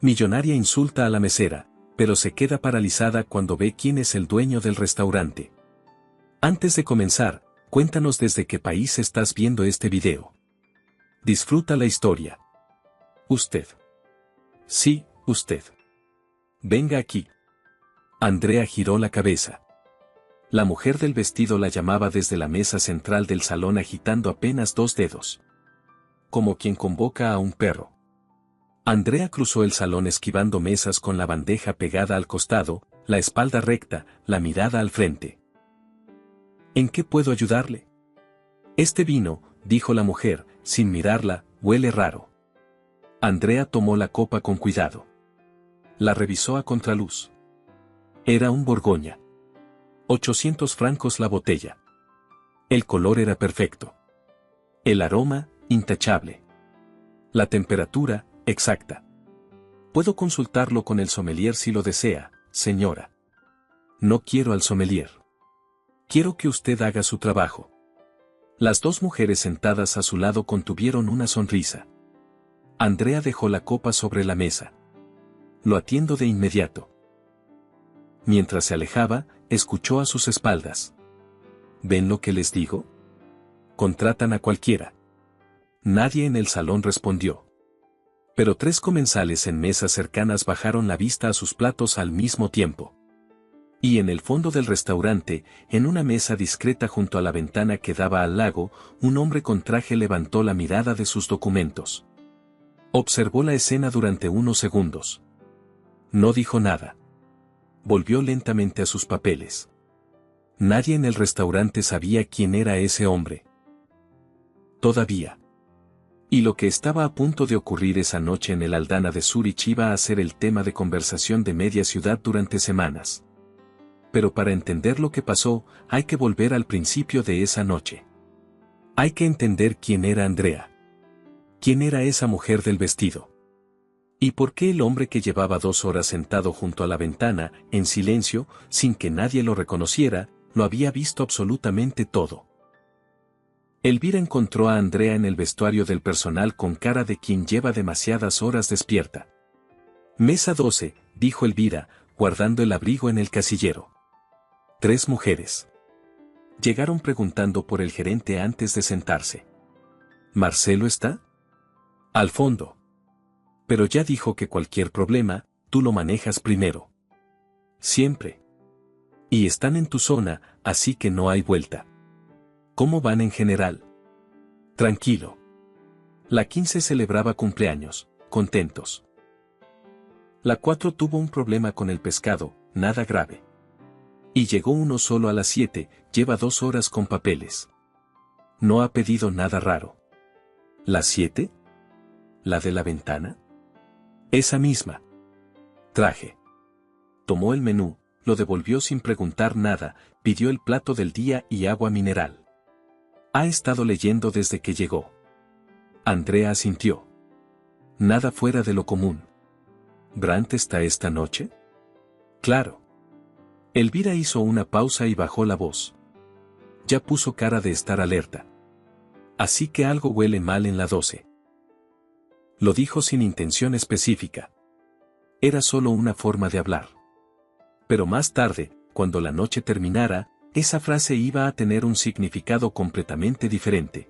Millonaria insulta a la mesera, pero se queda paralizada cuando ve quién es el dueño del restaurante. Antes de comenzar, cuéntanos desde qué país estás viendo este video. Disfruta la historia. Usted. Sí, usted. Venga aquí. Andrea giró la cabeza. La mujer del vestido la llamaba desde la mesa central del salón agitando apenas 2 dedos. Como quien convoca a un perro. Andrea cruzó el salón esquivando mesas con la bandeja pegada al costado, la espalda recta, la mirada al frente. ¿En qué puedo ayudarle? Este vino, dijo la mujer, sin mirarla, huele raro. Andrea tomó la copa con cuidado. La revisó a contraluz. Era un Borgoña. 800 francos la botella. El color era perfecto. El aroma, intachable. La temperatura, exacta. Puedo consultarlo con el sommelier si lo desea, señora. No quiero al sommelier. Quiero que usted haga su trabajo. Las 2 mujeres sentadas a su lado contuvieron una sonrisa. Andrea dejó la copa sobre la mesa. Lo atiendo de inmediato. Mientras se alejaba, escuchó a sus espaldas. ¿Ven lo que les digo? Contratan a cualquiera. Nadie en el salón respondió. Pero 3 comensales en mesas cercanas bajaron la vista a sus platos al mismo tiempo. Y en el fondo del restaurante, en una mesa discreta junto a la ventana que daba al lago, un hombre con traje levantó la mirada de sus documentos. Observó la escena durante unos segundos. No dijo nada. Volvió lentamente a sus papeles. Nadie en el restaurante sabía quién era ese hombre. Todavía. Y lo que estaba a punto de ocurrir esa noche en el Aldana de Zúrich iba a ser el tema de conversación de media ciudad durante semanas. Pero para entender lo que pasó, hay que volver al principio de esa noche. Hay que entender quién era Andrea. ¿Quién era esa mujer del vestido? ¿Y por qué el hombre que llevaba 2 horas sentado junto a la ventana, en silencio, sin que nadie lo reconociera, lo había visto absolutamente todo? Elvira encontró a Andrea en el vestuario del personal con cara de quien lleva demasiadas horas despierta. Mesa 12, dijo Elvira, guardando el abrigo en el casillero. 3 mujeres. Llegaron preguntando por el gerente antes de sentarse. ¿Marcelo está? Al fondo. Pero ya dijo que cualquier problema, tú lo manejas primero. Siempre. Y están en tu zona, así que no hay vuelta. ¿Cómo van en general? Tranquilo. La 15 celebraba cumpleaños, contentos. La 4 tuvo un problema con el pescado, nada grave. Y llegó uno solo a las 7, lleva 2 horas con papeles. No ha pedido nada raro. ¿La 7? ¿La de la ventana? Esa misma. Traje. Tomó el menú, lo devolvió sin preguntar nada, pidió el plato del día y agua mineral. Ha estado leyendo desde que llegó. Andrea asintió. Nada fuera de lo común. ¿Brant está esta noche? Claro. Elvira hizo una pausa y bajó la voz. Ya puso cara de estar alerta. Así que algo huele mal en la 12. Lo dijo sin intención específica. Era solo una forma de hablar. Pero más tarde, cuando la noche terminara, esa frase iba a tener un significado completamente diferente.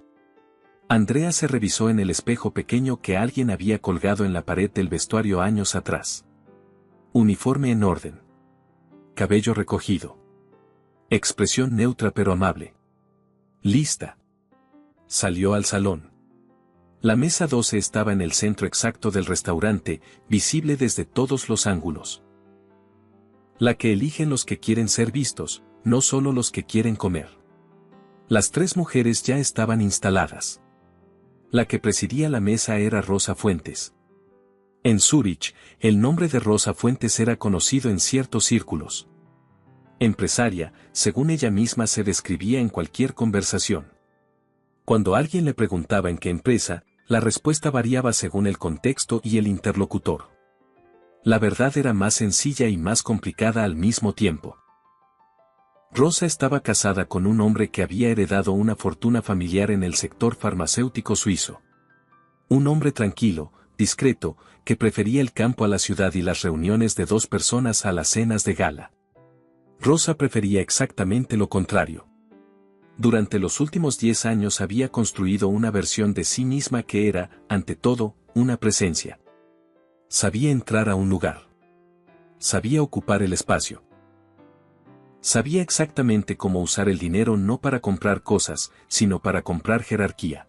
Andrea se revisó en el espejo pequeño que alguien había colgado en la pared del vestuario años atrás. Uniforme en orden. Cabello recogido. Expresión neutra pero amable. Lista. Salió al salón. La mesa 12 estaba en el centro exacto del restaurante, visible desde todos los ángulos. La que eligen los que quieren ser vistos, no solo los que quieren comer. Las 3 mujeres ya estaban instaladas. La que presidía la mesa era Rosa Fuentes. En Zúrich, el nombre de Rosa Fuentes era conocido en ciertos círculos. Empresaria, según ella misma se describía en cualquier conversación. Cuando alguien le preguntaba en qué empresa, la respuesta variaba según el contexto y el interlocutor. La verdad era más sencilla y más complicada al mismo tiempo. Rosa estaba casada con un hombre que había heredado una fortuna familiar en el sector farmacéutico suizo. Un hombre tranquilo, discreto, que prefería el campo a la ciudad y las reuniones de 2 personas a las cenas de gala. Rosa prefería exactamente lo contrario. Durante los últimos 10 años había construido una versión de sí misma que era, ante todo, una presencia. Sabía entrar a un lugar. Sabía ocupar el espacio. Sabía exactamente cómo usar el dinero no para comprar cosas, sino para comprar jerarquía.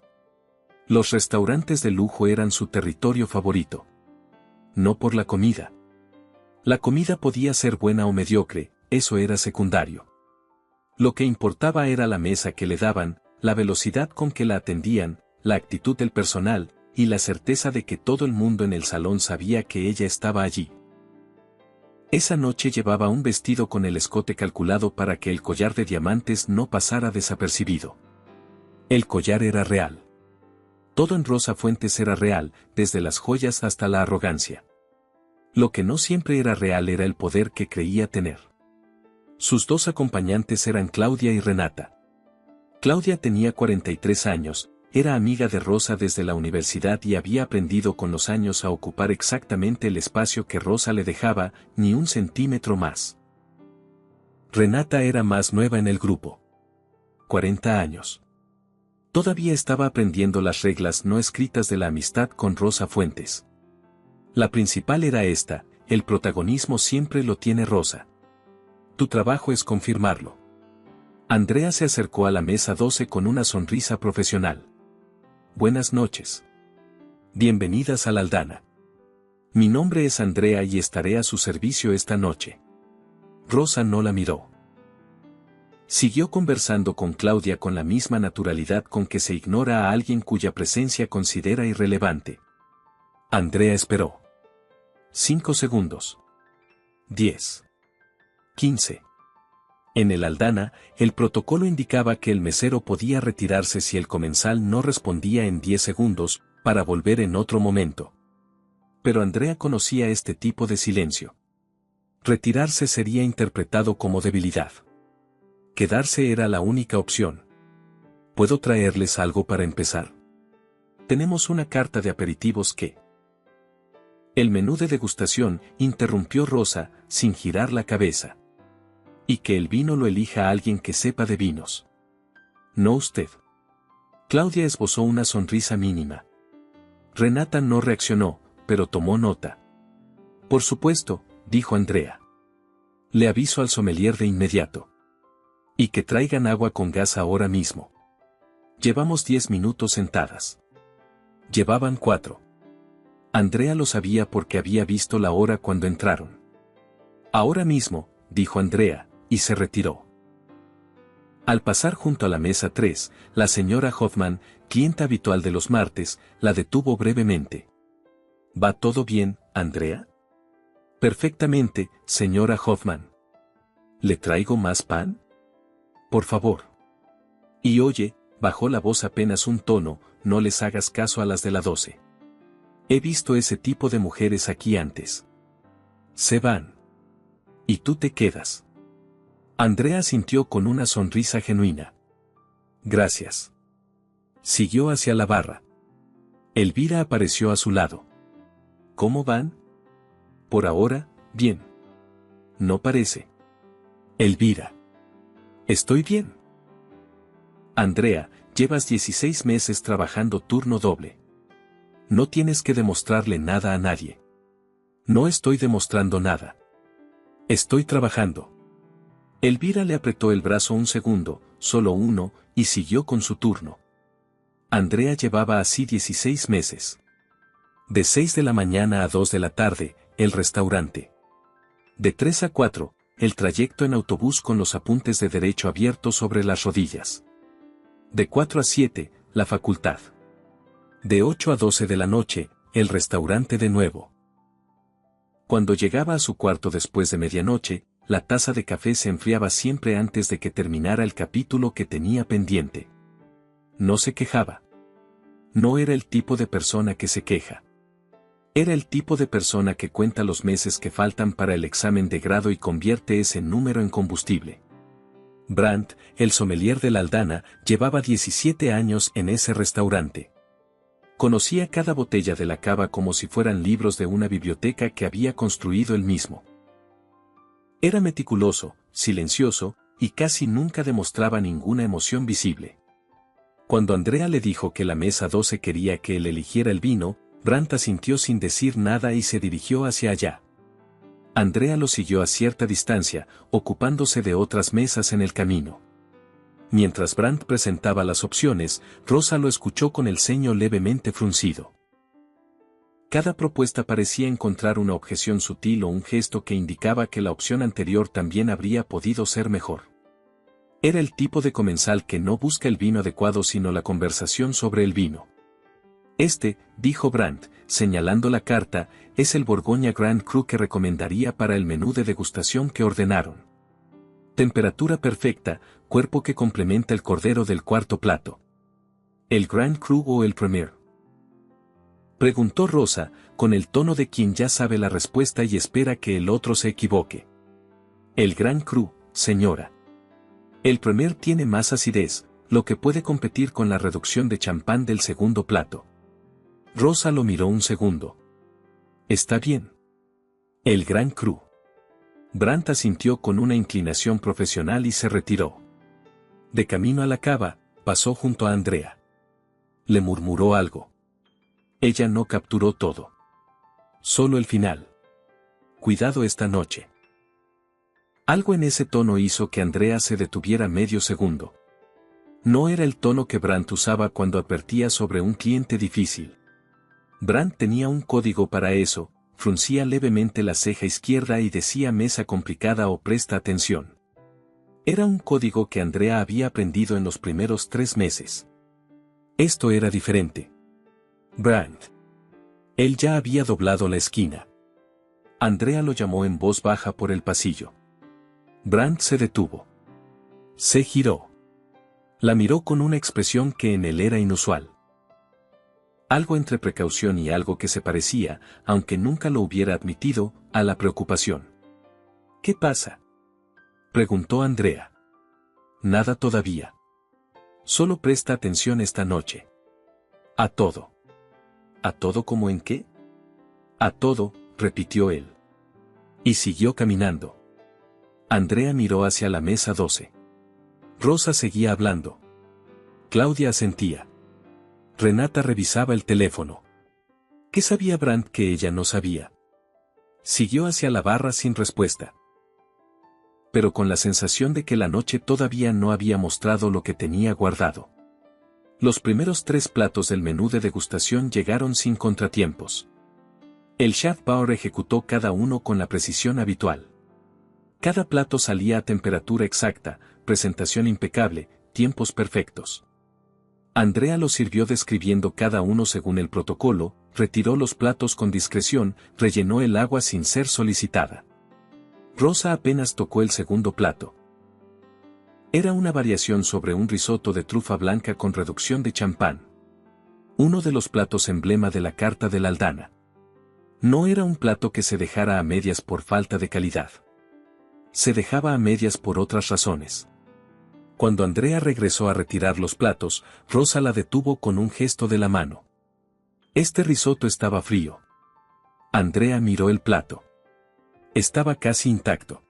Los restaurantes de lujo eran su territorio favorito. No por la comida. La comida podía ser buena o mediocre, eso era secundario. Lo que importaba era la mesa que le daban, la velocidad con que la atendían, la actitud del personal, y la certeza de que todo el mundo en el salón sabía que ella estaba allí. Esa noche llevaba un vestido con el escote calculado para que el collar de diamantes no pasara desapercibido. El collar era real. Todo en Rosa Fuentes era real, desde las joyas hasta la arrogancia. Lo que no siempre era real era el poder que creía tener. Sus 2 acompañantes eran Claudia y Renata. Claudia tenía 43 años, era amiga de Rosa desde la universidad y había aprendido con los años a ocupar exactamente el espacio que Rosa le dejaba, ni un centímetro más. Renata era más nueva en el grupo. 40 años. Todavía estaba aprendiendo las reglas no escritas de la amistad con Rosa Fuentes. La principal era esta: el protagonismo siempre lo tiene Rosa. Tu trabajo es confirmarlo. Andrea se acercó a la mesa 12 con una sonrisa profesional. Buenas noches. Bienvenidas a la Aldana. Mi nombre es Andrea y estaré a su servicio esta noche. Rosa no la miró. Siguió conversando con Claudia con la misma naturalidad con que se ignora a alguien cuya presencia considera irrelevante. Andrea esperó. 5 segundos. 10. 15. En el Aldana, el protocolo indicaba que el mesero podía retirarse si el comensal no respondía en 10 segundos, para volver en otro momento. Pero Andrea conocía este tipo de silencio. Retirarse sería interpretado como debilidad. Quedarse era la única opción. ¿Puedo traerles algo para empezar? Tenemos una carta de aperitivos que... El menú de degustación, interrumpió Rosa, sin girar la cabeza. Y que el vino lo elija alguien que sepa de vinos. No usted. Claudia esbozó una sonrisa mínima. Renata no reaccionó, pero tomó nota. Por supuesto, dijo Andrea. Le aviso al sommelier de inmediato. Y que traigan agua con gas ahora mismo. Llevamos 10 minutos sentadas. Llevaban 4. Andrea lo sabía porque había visto la hora cuando entraron. Ahora mismo, dijo Andrea, y se retiró. Al pasar junto a la mesa 3, la señora Hoffman, clienta habitual de los martes, la detuvo brevemente. ¿Va todo bien, Andrea? Perfectamente, señora Hoffman. ¿Le traigo más pan? Por favor. Y oye, bajó la voz apenas un tono, no les hagas caso a las de la 12. He visto ese tipo de mujeres aquí antes. Se van. Y tú te quedas. Andrea sintió con una sonrisa genuina. Gracias. Siguió hacia la barra. Elvira apareció a su lado. ¿Cómo van? Por ahora, bien. No parece. Elvira. Estoy bien. Andrea, llevas 16 meses trabajando turno doble. No tienes que demostrarle nada a nadie. No estoy demostrando nada. Estoy trabajando. Elvira le apretó el brazo un segundo, solo uno, y siguió con su turno. Andrea llevaba así 16 meses. De 6 de la mañana a 2 de la tarde, el restaurante. De 3 a 4, el trayecto en autobús con los apuntes de derecho abiertos sobre las rodillas. De 4 a 7, la facultad. De 8 a 12 de la noche, el restaurante de nuevo. Cuando llegaba a su cuarto después de medianoche, la taza de café se enfriaba siempre antes de que terminara el capítulo que tenía pendiente. No se quejaba. No era el tipo de persona que se queja. Era el tipo de persona que cuenta los meses que faltan para el examen de grado y convierte ese número en combustible. Brandt, el sommelier de la Aldana, llevaba 17 años en ese restaurante. Conocía cada botella de la cava como si fueran libros de una biblioteca que había construido él mismo. Era meticuloso, silencioso, y casi nunca demostraba ninguna emoción visible. Cuando Andrea le dijo que la mesa 12 quería que él eligiera el vino, Brandt asintió sin decir nada y se dirigió hacia allá. Andrea lo siguió a cierta distancia, ocupándose de otras mesas en el camino. Mientras Brandt presentaba las opciones, Rosa lo escuchó con el ceño levemente fruncido. Cada propuesta parecía encontrar una objeción sutil o un gesto que indicaba que la opción anterior también habría podido ser mejor. Era el tipo de comensal que no busca el vino adecuado sino la conversación sobre el vino. Dijo Brandt, señalando la carta, es el Borgoña Grand Cru que recomendaría para el menú de degustación que ordenaron. Temperatura perfecta, cuerpo que complementa el cordero del cuarto plato. ¿El Grand Cru o el Premier?, preguntó Rosa, con el tono de quien ya sabe la respuesta y espera que el otro se equivoque. El Grand Cru, señora. El Premier tiene más acidez, lo que puede competir con la reducción de champán del segundo plato. Rosa lo miró un segundo. Está bien. El Grand Cru. Brandt asintió con una inclinación profesional y se retiró. De camino a la cava, pasó junto a Andrea. Le murmuró algo. Ella no capturó todo. Solo el final. Cuidado esta noche. Algo en ese tono hizo que Andrea se detuviera medio segundo. No era el tono que Brandt usaba cuando advertía sobre un cliente difícil. Brandt tenía un código para eso, fruncía levemente la ceja izquierda y decía mesa complicada o presta atención. Era un código que Andrea había aprendido en los primeros 3 meses. Esto era diferente. Brandt. Él ya había doblado la esquina. Andrea lo llamó en voz baja por el pasillo. Brandt se detuvo. Se giró. La miró con una expresión que en él era inusual. Algo entre precaución y algo que se parecía, aunque nunca lo hubiera admitido, a la preocupación. ¿Qué pasa?, preguntó Andrea. Nada todavía. Solo presta atención esta noche. A todo. ¿A todo como en qué? A todo, repitió él. Y siguió caminando. Andrea miró hacia la mesa 12. Rosa seguía hablando. Claudia asentía. Renata revisaba el teléfono. ¿Qué sabía Brandt que ella no sabía? Siguió hacia la barra sin respuesta. Pero con la sensación de que la noche todavía no había mostrado lo que tenía guardado. Los primeros 3 platos del menú de degustación llegaron sin contratiempos. El chef Bauer ejecutó cada uno con la precisión habitual. Cada plato salía a temperatura exacta, presentación impecable, tiempos perfectos. Andrea los sirvió describiendo cada uno según el protocolo, retiró los platos con discreción, rellenó el agua sin ser solicitada. Rosa apenas tocó el segundo plato. Era una variación sobre un risotto de trufa blanca con reducción de champán. Uno de los platos emblema de la carta de la Aldana. No era un plato que se dejara a medias por falta de calidad. Se dejaba a medias por otras razones. Cuando Andrea regresó a retirar los platos, Rosa la detuvo con un gesto de la mano. Este risotto estaba frío. Andrea miró el plato. Estaba casi intacto.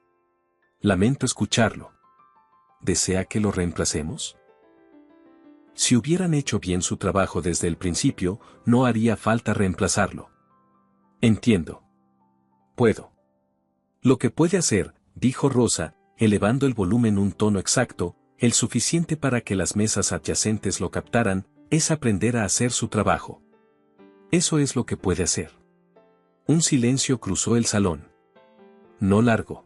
Lamento escucharlo. ¿Desea que lo reemplacemos? Si hubieran hecho bien su trabajo desde el principio, no haría falta reemplazarlo. Entiendo. Puedo. Lo que puede hacer, dijo Rosa, elevando el volumen un tono exacto, el suficiente para que las mesas adyacentes lo captaran, es aprender a hacer su trabajo. Eso es lo que puede hacer. Un silencio cruzó el salón. No largo.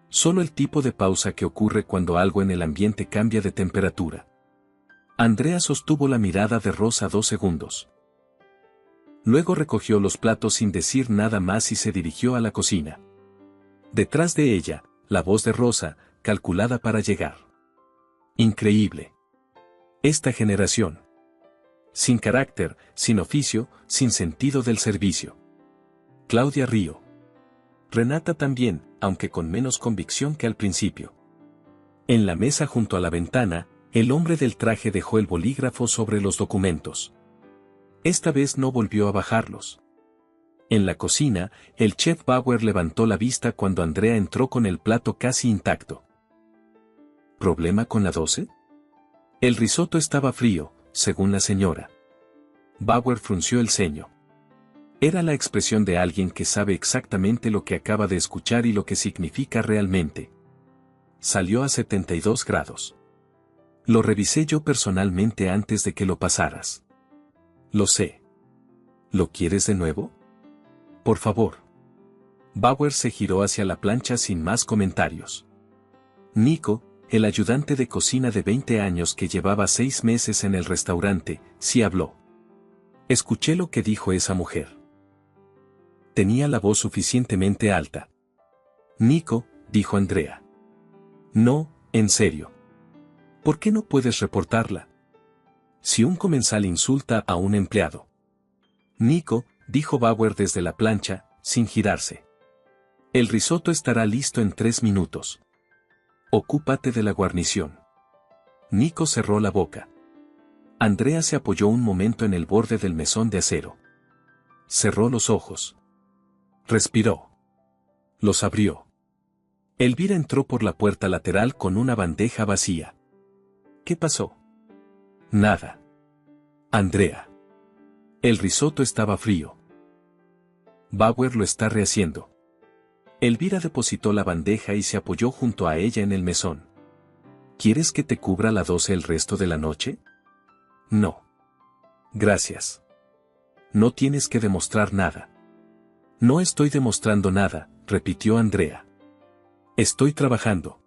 Solo el tipo de pausa que ocurre cuando algo en el ambiente cambia de temperatura. Andrea sostuvo la mirada de Rosa 2 segundos. Luego recogió los platos sin decir nada más y se dirigió a la cocina. Detrás de ella, la voz de Rosa, calculada para llegar. Increíble. Esta generación. Sin carácter, sin oficio, sin sentido del servicio. Claudia rió. Renata también, aunque con menos convicción que al principio. En la mesa junto a la ventana, el hombre del traje dejó el bolígrafo sobre los documentos. Esta vez no volvió a bajarlos. En la cocina, el chef Bauer levantó la vista cuando Andrea entró con el plato casi intacto. ¿Problema con la 12? El risotto estaba frío, según la señora. Bauer frunció el ceño. Era la expresión de alguien que sabe exactamente lo que acaba de escuchar y lo que significa realmente. Salió a 72 grados. Lo revisé yo personalmente antes de que lo pasaras. Lo sé. ¿Lo quieres de nuevo? Por favor. Bauer se giró hacia la plancha sin más comentarios. Nico, el ayudante de cocina de 20 años que llevaba 6 meses en el restaurante, sí habló. Escuché lo que dijo esa mujer. Tenía la voz suficientemente alta. Nico, dijo Andrea. No, en serio. ¿Por qué no puedes reportarla? Si un comensal insulta a un empleado. Nico, dijo Bauer desde la plancha, sin girarse. El risotto estará listo en 3 minutos. Ocúpate de la guarnición. Nico cerró la boca. Andrea se apoyó un momento en el borde del mesón de acero. Cerró los ojos. Respiró. Los abrió. Elvira entró por la puerta lateral con una bandeja vacía. ¿Qué pasó? Nada. Andrea. El risotto estaba frío. Bauer lo está rehaciendo. Elvira depositó la bandeja y se apoyó junto a ella en el mesón. ¿Quieres que te cubra la 12 el resto de la noche? No. Gracias. No tienes que demostrar nada. No estoy demostrando nada, repitió Andrea. Estoy trabajando.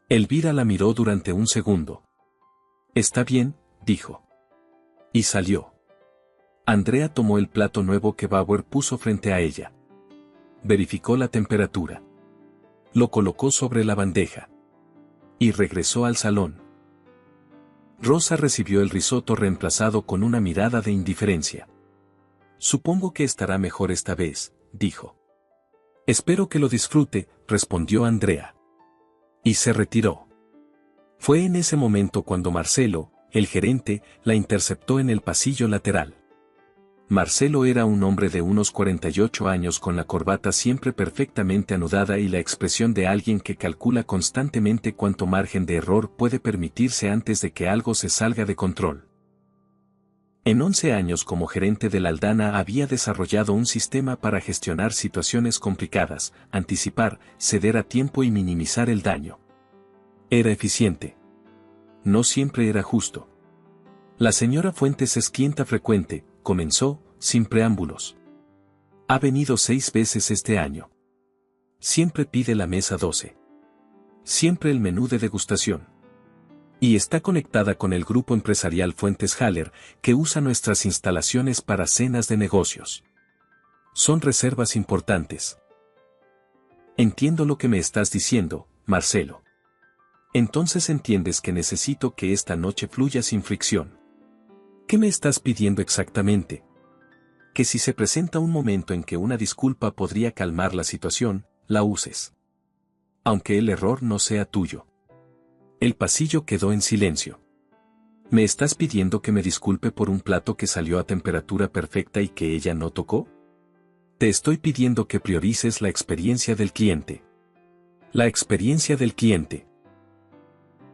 Elvira la miró durante un segundo. Está bien, dijo. Y salió. Andrea tomó el plato nuevo que Bauer puso frente a ella. Verificó la temperatura. Lo colocó sobre la bandeja. Y regresó al salón. Rosa recibió el risotto reemplazado con una mirada de indiferencia. Supongo que estará mejor esta vez, dijo. Espero que lo disfrute, respondió Andrea. Y se retiró. Fue en ese momento cuando Marcelo, el gerente, la interceptó en el pasillo lateral. Marcelo era un hombre de unos 48 años con la corbata siempre perfectamente anudada y la expresión de alguien que calcula constantemente cuánto margen de error puede permitirse antes de que algo se salga de control. En 11 años como gerente de la Aldana había desarrollado un sistema para gestionar situaciones complicadas, anticipar, ceder a tiempo y minimizar el daño. Era eficiente. No siempre era justo. La señora Fuentes es clienta frecuente, comenzó, sin preámbulos. Ha venido 6 veces este año. Siempre pide la mesa 12. Siempre el menú de degustación. Y está conectada con el grupo empresarial Fuentes Haller, que usa nuestras instalaciones para cenas de negocios. Son reservas importantes. Entiendo lo que me estás diciendo, Marcelo. Entonces entiendes que necesito que esta noche fluya sin fricción. ¿Qué me estás pidiendo exactamente? Que si se presenta un momento en que una disculpa podría calmar la situación, la uses. Aunque el error no sea tuyo. El pasillo quedó en silencio. ¿Me estás pidiendo que me disculpe por un plato que salió a temperatura perfecta y que ella no tocó? Te estoy pidiendo que priorices la experiencia del cliente. La experiencia del cliente.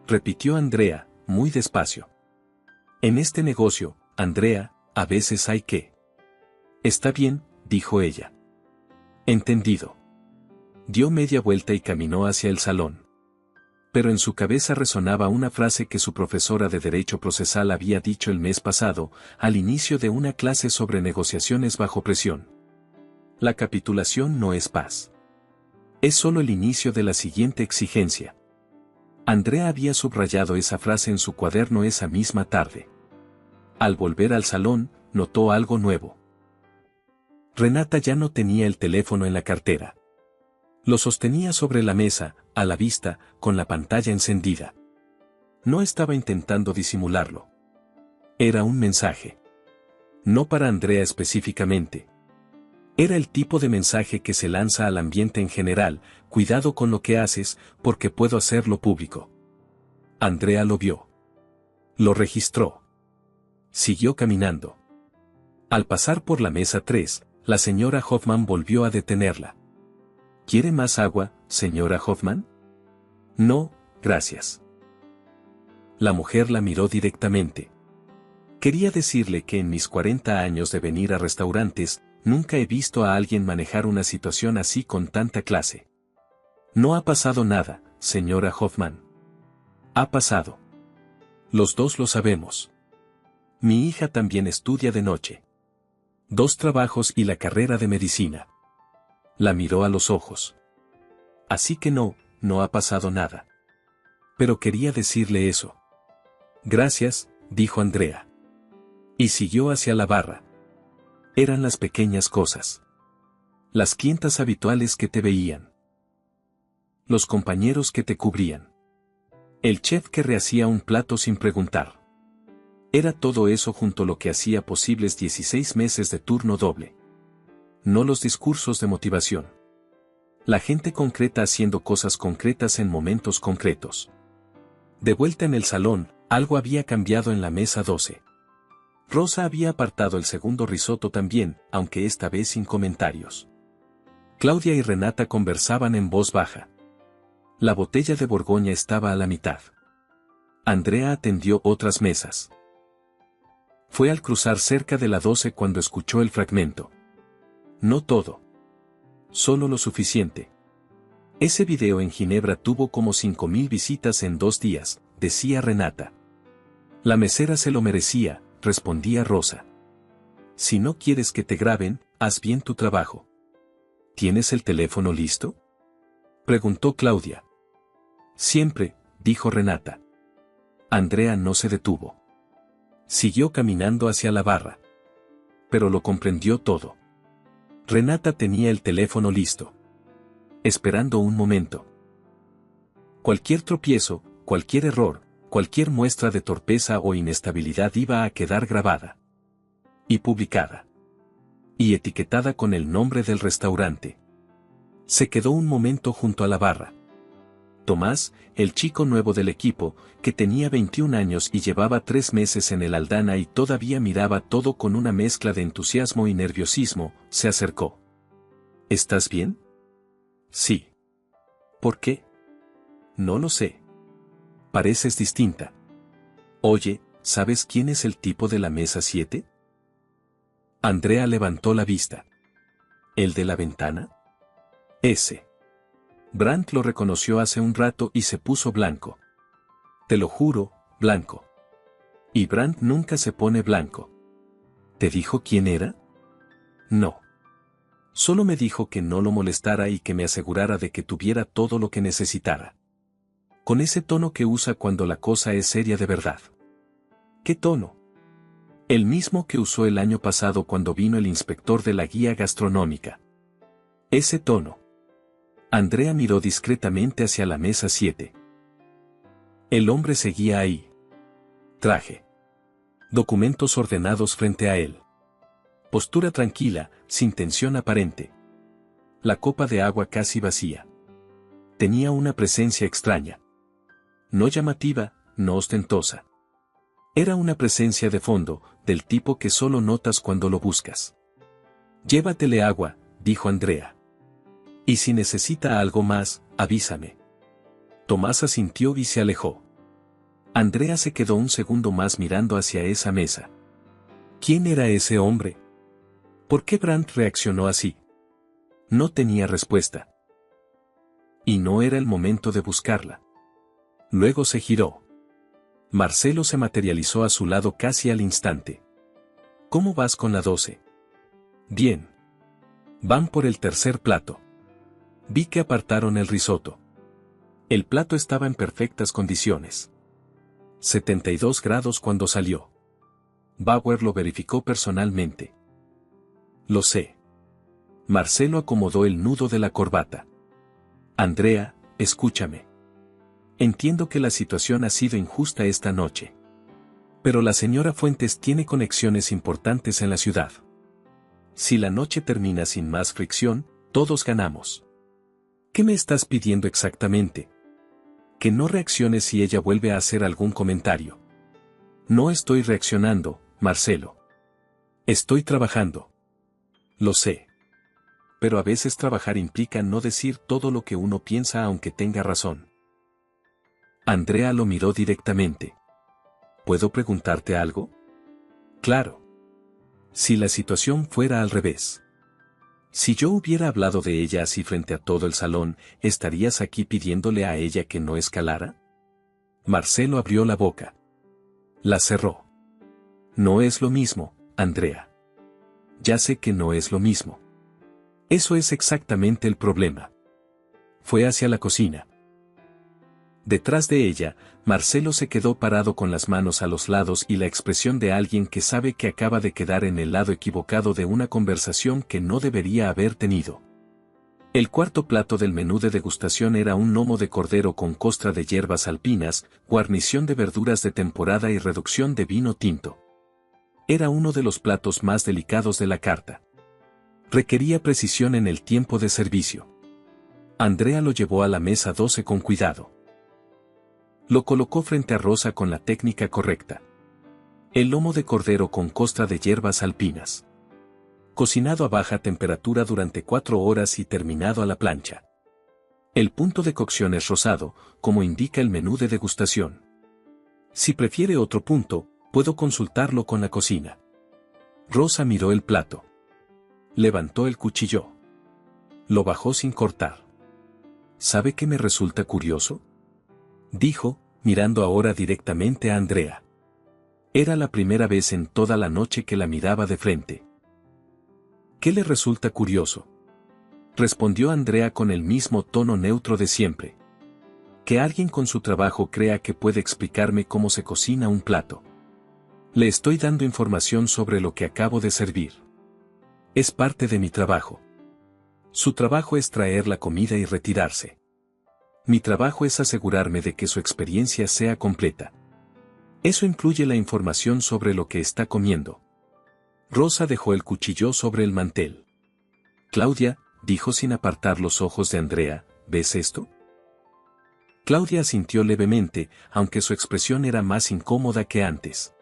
Repitió Andrea, muy despacio. En este negocio, Andrea, a veces hay que. Está bien, dijo ella. Entendido. Dio media vuelta y caminó hacia el salón. Pero en su cabeza resonaba una frase que su profesora de Derecho Procesal había dicho el mes pasado, al inicio de una clase sobre negociaciones bajo presión. La capitulación no es paz. Es solo el inicio de la siguiente exigencia. Andrea había subrayado esa frase en su cuaderno esa misma tarde. Al volver al salón, notó algo nuevo. Renata ya no tenía el teléfono en la cartera. Lo sostenía sobre la mesa, a la vista, con la pantalla encendida. No estaba intentando disimularlo. Era un mensaje. No para Andrea específicamente. Era el tipo de mensaje que se lanza al ambiente en general: cuidado con lo que haces, porque puedo hacerlo público. Andrea lo vio. Lo registró. Siguió caminando. Al pasar por la mesa 3, la señora Hoffman volvió a detenerla. ¿Quiere más agua, señora Hoffman? No, gracias. La mujer la miró directamente. Quería decirle que en mis 40 años de venir a restaurantes, nunca he visto a alguien manejar una situación así con tanta clase. No ha pasado nada, señora Hoffman. Ha pasado. Los dos lo sabemos. Mi hija también estudia de noche. 2 trabajos y la carrera de medicina. La miró a los ojos. Así que no ha pasado nada. Pero quería decirle eso. Gracias, dijo Andrea. Y siguió hacia la barra. Eran las pequeñas cosas. Las clientas habituales que te veían. Los compañeros que te cubrían. El chef que rehacía un plato sin preguntar. Era todo eso junto a lo que hacía posibles 16 meses de turno doble. No los discursos de motivación. La gente concreta haciendo cosas concretas en momentos concretos. De vuelta en el salón, algo había cambiado en la mesa 12. Rosa había apartado el segundo risotto también, aunque esta vez sin comentarios. Claudia y Renata conversaban en voz baja. La botella de Borgoña estaba a la mitad. Andrea atendió otras mesas. Fue al cruzar cerca de la 12 cuando escuchó el fragmento. No todo. Solo lo suficiente. Ese video en Ginebra tuvo como 5.000 visitas en 2 días, decía Renata. La mesera se lo merecía, respondía Rosa. Si no quieres que te graben, haz bien tu trabajo. ¿Tienes el teléfono listo? Preguntó Claudia. Siempre, dijo Renata. Andrea no se detuvo. Siguió caminando hacia la barra. Pero lo comprendió todo. Renata tenía el teléfono listo. Esperando un momento. Cualquier tropiezo, cualquier error, cualquier muestra de torpeza o inestabilidad iba a quedar grabada. Y publicada. Y etiquetada con el nombre del restaurante. Se quedó un momento junto a la barra. Tomás, el chico nuevo del equipo, que tenía 21 años y llevaba 3 meses en el Aldana y todavía miraba todo con una mezcla de entusiasmo y nerviosismo, se acercó. ¿Estás bien? Sí. ¿Por qué? No lo sé. Pareces distinta. Oye, ¿sabes quién es el tipo de la mesa 7? Andrea levantó la vista. ¿El de la ventana? Ese. Brandt lo reconoció hace un rato y se puso blanco. Te lo juro, blanco. Y Brandt nunca se pone blanco. ¿Te dijo quién era? No. Solo me dijo que no lo molestara y que me asegurara de que tuviera todo lo que necesitara. Con ese tono que usa cuando la cosa es seria de verdad. ¿Qué tono? El mismo que usó el año pasado cuando vino el inspector de la guía gastronómica. Ese tono. Andrea miró discretamente hacia la mesa 7. El hombre seguía ahí. Traje. Documentos ordenados frente a él. Postura tranquila, sin tensión aparente. La copa de agua casi vacía. Tenía una presencia extraña. No llamativa, no ostentosa. Era una presencia de fondo, del tipo que solo notas cuando lo buscas. Llévatele agua, dijo Andrea. Y si necesita algo más, avísame. Tomás asintió y se alejó. Andrea se quedó un segundo más mirando hacia esa mesa. ¿Quién era ese hombre? ¿Por qué Brandt reaccionó así? No tenía respuesta. Y no era el momento de buscarla. Luego se giró. Marcelo se materializó a su lado casi al instante. ¿Cómo vas con la 12? Bien. Van por el tercer plato. Vi que apartaron el risotto. El plato estaba en perfectas condiciones. 72 grados cuando salió. Bauer lo verificó personalmente. Lo sé. Marcelo acomodó el nudo de la corbata. Andrea, escúchame. Entiendo que la situación ha sido injusta esta noche. Pero la señora Fuentes tiene conexiones importantes en la ciudad. Si la noche termina sin más fricción, todos ganamos. ¿Qué me estás pidiendo exactamente? Que no reacciones si ella vuelve a hacer algún comentario. No estoy reaccionando, Marcelo. Estoy trabajando. Lo sé. Pero a veces trabajar implica no decir todo lo que uno piensa aunque tenga razón. Andrea lo miró directamente. ¿Puedo preguntarte algo? Claro. Si la situación fuera al revés. Si yo hubiera hablado de ella así frente a todo el salón, ¿estarías aquí pidiéndole a ella que no escalara? Marcelo abrió la boca. La cerró. No es lo mismo, Andrea. Ya sé que no es lo mismo. Eso es exactamente el problema. Fue hacia la cocina. Detrás de ella, Marcelo se quedó parado con las manos a los lados y la expresión de alguien que sabe que acaba de quedar en el lado equivocado de una conversación que no debería haber tenido. El cuarto plato del menú de degustación era un lomo de cordero con costra de hierbas alpinas, guarnición de verduras de temporada y reducción de vino tinto. Era uno de los platos más delicados de la carta. Requería precisión en el tiempo de servicio. Andrea lo llevó a la mesa 12 con cuidado. Lo colocó frente a Rosa con la técnica correcta. El lomo de cordero con costra de hierbas alpinas. Cocinado a baja temperatura durante 4 horas y terminado a la plancha. El punto de cocción es rosado, como indica el menú de degustación. Si prefiere otro punto, puedo consultarlo con la cocina. Rosa miró el plato. Levantó el cuchillo. Lo bajó sin cortar. ¿Sabe qué me resulta curioso?, dijo, mirando ahora directamente a Andrea. Era la primera vez en toda la noche que la miraba de frente. ¿Qué le resulta curioso?, respondió Andrea con el mismo tono neutro de siempre. Que alguien con su trabajo crea que puede explicarme cómo se cocina un plato. Le estoy dando información sobre lo que acabo de servir. Es parte de mi trabajo. Su trabajo es traer la comida y retirarse. Mi trabajo es asegurarme de que su experiencia sea completa. Eso incluye la información sobre lo que está comiendo. Rosa dejó el cuchillo sobre el mantel. Claudia, dijo sin apartar los ojos de Andrea, ¿ves esto? Claudia asintió levemente, aunque su expresión era más incómoda que antes.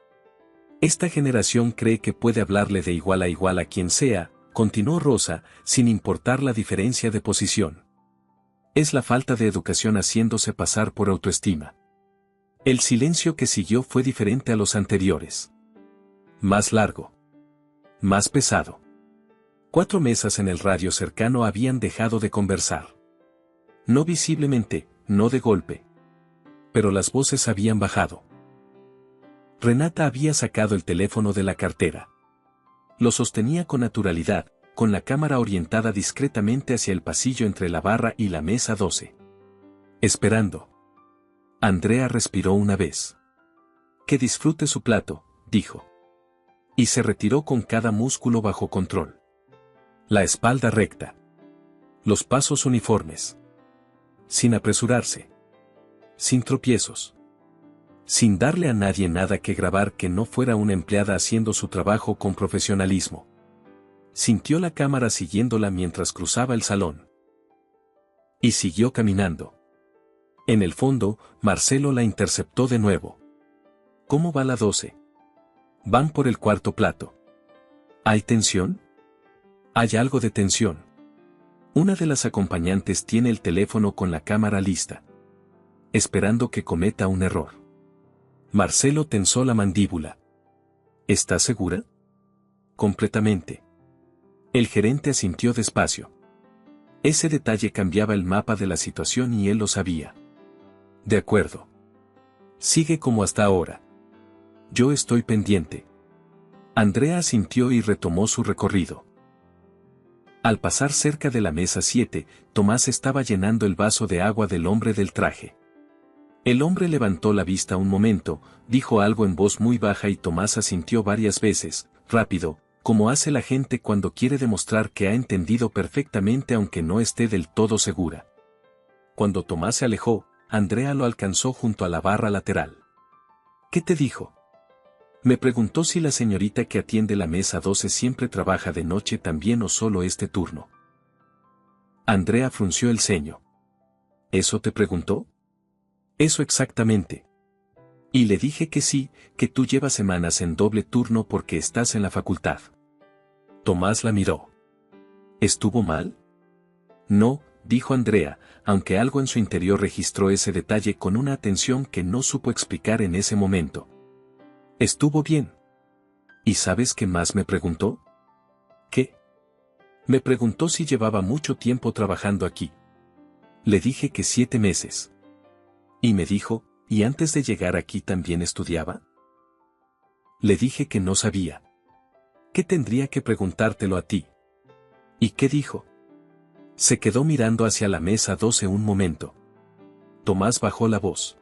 Esta generación cree que puede hablarle de igual a quien sea, continuó Rosa, sin importar la diferencia de posición. Es la falta de educación haciéndose pasar por autoestima. El silencio que siguió fue diferente a los anteriores. Más largo. Más pesado. 4 mesas en el radio cercano habían dejado de conversar. No visiblemente, no de golpe. Pero las voces habían bajado. Renata había sacado el teléfono de la cartera. Lo sostenía con naturalidad, con la cámara orientada discretamente hacia el pasillo entre la barra y la mesa 12. Esperando. Andrea respiró una vez. Que disfrute su plato, dijo. Y se retiró con cada músculo bajo control. La espalda recta. Los pasos uniformes. Sin apresurarse. Sin tropiezos. Sin darle a nadie nada que grabar que no fuera una empleada haciendo su trabajo con profesionalismo. Sintió la cámara siguiéndola mientras cruzaba el salón. Y siguió caminando. En el fondo, Marcelo la interceptó de nuevo. ¿Cómo va la 12? Van por el cuarto plato. ¿Hay tensión? Hay algo de tensión. Una de las acompañantes tiene el teléfono con la cámara lista. Esperando que cometa un error. Marcelo tensó la mandíbula. ¿Estás segura? Completamente. El gerente asintió despacio. Ese detalle cambiaba el mapa de la situación y él lo sabía. De acuerdo. Sigue como hasta ahora. Yo estoy pendiente. Andrea asintió y retomó su recorrido. Al pasar cerca de la mesa 7, Tomás estaba llenando el vaso de agua del hombre del traje. El hombre levantó la vista un momento, dijo algo en voz muy baja y Tomás asintió varias veces, rápido, como hace la gente cuando quiere demostrar que ha entendido perfectamente aunque no esté del todo segura. Cuando Tomás se alejó, Andrea lo alcanzó junto a la barra lateral. ¿Qué te dijo? Me preguntó si la señorita que atiende la mesa 12 siempre trabaja de noche también o solo este turno. Andrea frunció el ceño. ¿Eso te preguntó? Eso exactamente. Y le dije que sí, que tú llevas semanas en doble turno porque estás en la facultad. Tomás la miró. ¿Estuvo mal? No, dijo Andrea, aunque algo en su interior registró ese detalle con una atención que no supo explicar en ese momento. Estuvo bien. ¿Y sabes qué más me preguntó? ¿Qué? Me preguntó si llevaba mucho tiempo trabajando aquí. Le dije que 7 meses. Y me dijo, ¿y antes de llegar aquí también estudiaba? Le dije que no sabía. ¿Qué tendría que preguntártelo a ti? ¿Y qué dijo? Se quedó mirando hacia la mesa 12 un momento. Tomás bajó la voz.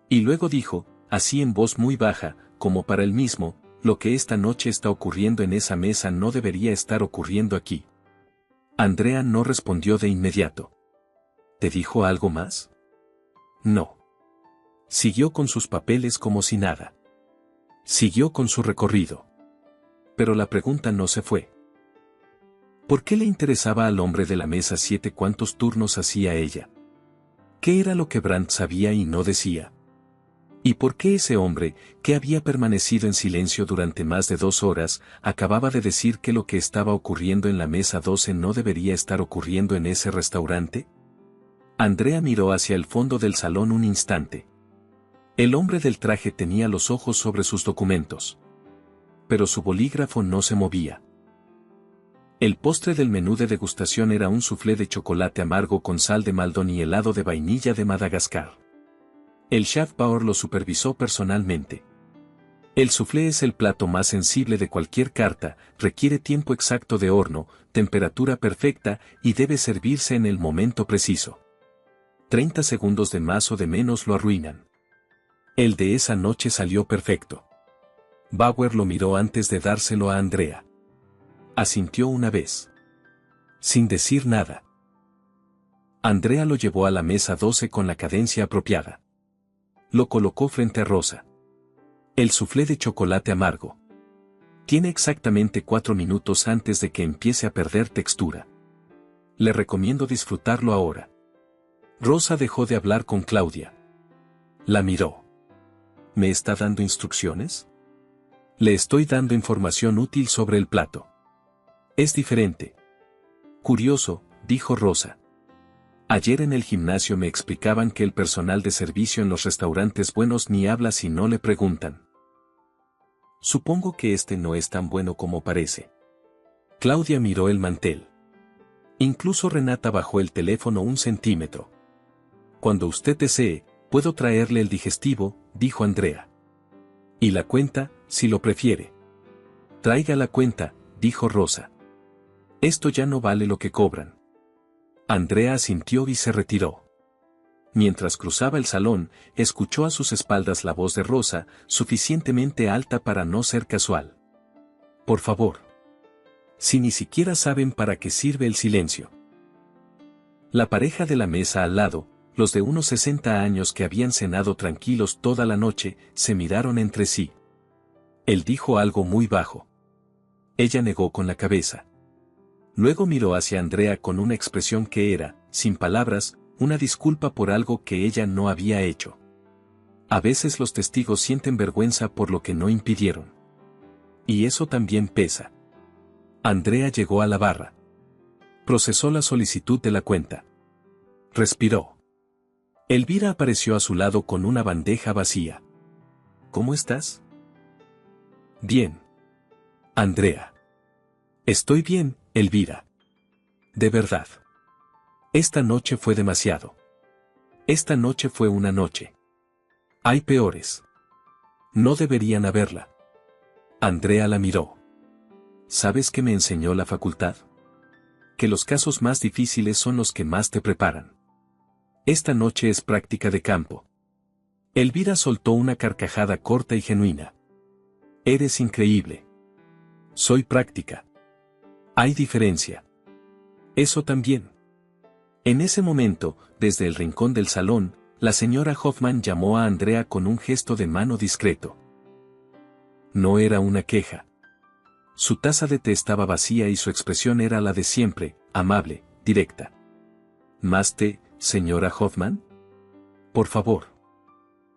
Y luego dijo, así en voz muy baja, como para él mismo, lo que esta noche está ocurriendo en esa mesa no debería estar ocurriendo aquí. Andrea no respondió de inmediato. ¿Te dijo algo más? No. Siguió con sus papeles como si nada. Siguió con su recorrido. Pero la pregunta no se fue. ¿Por qué le interesaba al hombre de la mesa 7 cuántos turnos hacía ella? ¿Qué era lo que Brandt sabía y no decía? ¿Y por qué ese hombre, que había permanecido en silencio durante más de 2 horas, acababa de decir que lo que estaba ocurriendo en la mesa 12 no debería estar ocurriendo en ese restaurante? Andrea miró hacia el fondo del salón un instante. El hombre del traje tenía los ojos sobre sus documentos. Pero su bolígrafo no se movía. El postre del menú de degustación era un soufflé de chocolate amargo con sal de Maldon y helado de vainilla de Madagascar. El chef Bauer lo supervisó personalmente. El soufflé es el plato más sensible de cualquier carta, requiere tiempo exacto de horno, temperatura perfecta y debe servirse en el momento preciso. 30 segundos de más o de menos lo arruinan. El de esa noche salió perfecto. Bauer lo miró antes de dárselo a Andrea. Asintió una vez. Sin decir nada. Andrea lo llevó a la mesa 12 con la cadencia apropiada. Lo colocó frente a Rosa. El soufflé de chocolate amargo. Tiene exactamente 4 minutos antes de que empiece a perder textura. Le recomiendo disfrutarlo ahora. Rosa dejó de hablar con Claudia. La miró. ¿Me está dando instrucciones? Le estoy dando información útil sobre el plato. Es diferente. Curioso, dijo Rosa. Ayer en el gimnasio me explicaban que el personal de servicio en los restaurantes buenos ni habla si no le preguntan. Supongo que este no es tan bueno como parece. Claudia miró el mantel. Incluso Renata bajó el teléfono 1 centímetro. Cuando usted desee, puedo traerle el digestivo, dijo Andrea. Y la cuenta, si lo prefiere. Traiga la cuenta, dijo Rosa. Esto ya no vale lo que cobran. Andrea asintió y se retiró. Mientras cruzaba el salón, escuchó a sus espaldas la voz de Rosa, suficientemente alta para no ser casual. Por favor. Si ni siquiera saben para qué sirve el silencio. La pareja de la mesa al lado, los de unos 60 años que habían cenado tranquilos toda la noche, se miraron entre sí. Él dijo algo muy bajo. Ella negó con la cabeza. Luego miró hacia Andrea con una expresión que era, sin palabras, una disculpa por algo que ella no había hecho. A veces los testigos sienten vergüenza por lo que no impidieron. Y eso también pesa. Andrea llegó a la barra. Procesó la solicitud de la cuenta. Respiró. Elvira apareció a su lado con una bandeja vacía. ¿Cómo estás? Bien. Andrea. Estoy bien, Elvira. De verdad. Esta noche fue demasiado. Esta noche fue una noche. Hay peores. No deberían haberla. Andrea la miró. ¿Sabes qué me enseñó la facultad? Que los casos más difíciles son los que más te preparan. Esta noche es práctica de campo. Elvira soltó una carcajada corta y genuina. Eres increíble. Soy práctica. Hay diferencia. Eso también. En ese momento, desde el rincón del salón, la señora Hoffman llamó a Andrea con un gesto de mano discreto. No era una queja. Su taza de té estaba vacía y su expresión era la de siempre, amable, directa. ¿Más té, señora Hoffman? Por favor.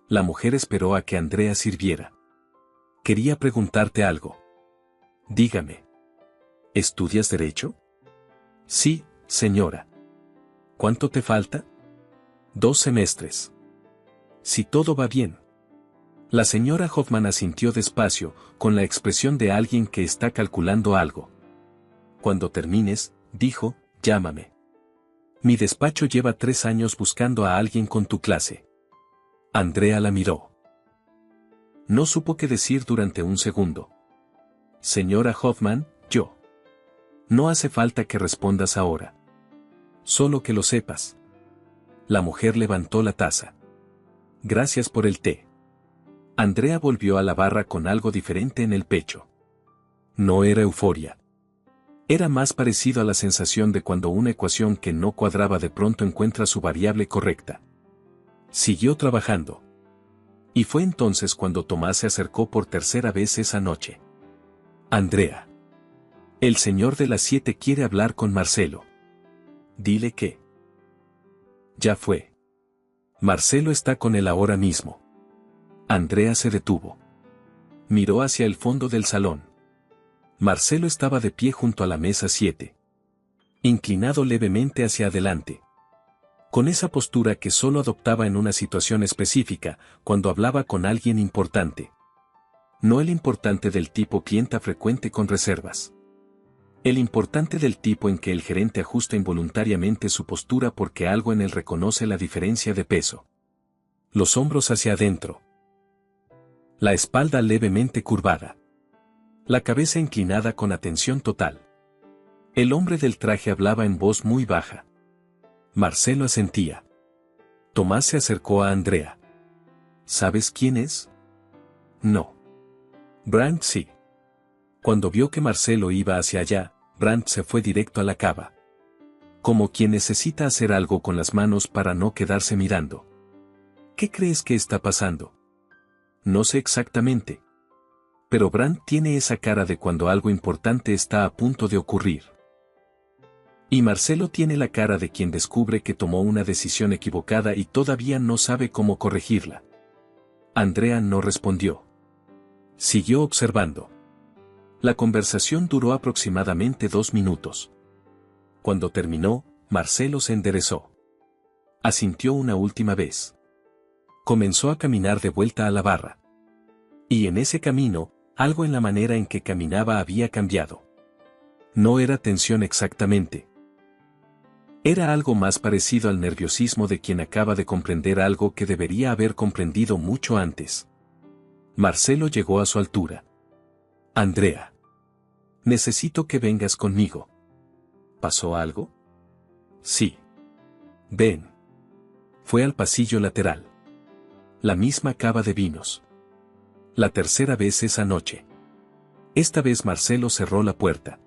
La mujer esperó a que Andrea sirviera. Quería preguntarte algo. Dígame. ¿Estudias derecho? Sí, señora. ¿Cuánto te falta? 2 semestres. Si todo va bien. La señora Hoffman asintió despacio, con la expresión de alguien que está calculando algo. Cuando termines, dijo, llámame. Mi despacho lleva 3 años buscando a alguien con tu clase. Andrea la miró. No supo qué decir durante un segundo. Señora Hoffman, yo. No hace falta que respondas ahora. Solo que lo sepas. La mujer levantó la taza. Gracias por el té. Andrea volvió a la barra con algo diferente en el pecho. No era euforia. Era más parecido a la sensación de cuando una ecuación que no cuadraba de pronto encuentra su variable correcta. Siguió trabajando. Y fue entonces cuando Tomás se acercó por tercera vez esa noche. Andrea. El señor de las 7 quiere hablar con Marcelo. Dile que. Ya fue. Marcelo está con él ahora mismo. Andrea se detuvo. Miró hacia el fondo del salón. Marcelo estaba de pie junto a la mesa 7. Inclinado levemente hacia adelante. Con esa postura que solo adoptaba en una situación específica, cuando hablaba con alguien importante. No el importante del tipo clienta frecuente con reservas. El importante del tipo en que el gerente ajusta involuntariamente su postura porque algo en él reconoce la diferencia de peso. Los hombros hacia adentro. La espalda levemente curvada. La cabeza inclinada con atención total. El hombre del traje hablaba en voz muy baja. Marcelo asentía. Tomás se acercó a Andrea. ¿Sabes quién es? No. Brandt sí. Cuando vio que Marcelo iba hacia allá, Brandt se fue directo a la cava. Como quien necesita hacer algo con las manos para no quedarse mirando. ¿Qué crees que está pasando? No sé exactamente. Pero Brandt tiene esa cara de cuando algo importante está a punto de ocurrir. Y Marcelo tiene la cara de quien descubre que tomó una decisión equivocada y todavía no sabe cómo corregirla. Andrea no respondió. Siguió observando. La conversación duró aproximadamente 2 minutos. Cuando terminó, Marcelo se enderezó. Asintió una última vez. Comenzó a caminar de vuelta a la barra. Y en ese camino, algo en la manera en que caminaba había cambiado. No era tensión exactamente. Era algo más parecido al nerviosismo de quien acaba de comprender algo que debería haber comprendido mucho antes. Marcelo llegó a su altura. Andrea. Necesito que vengas conmigo. ¿Pasó algo? Sí. Ven. Fue al pasillo lateral. La misma cava de vinos. La tercera vez esa noche. Esta vez Marcelo cerró la puerta.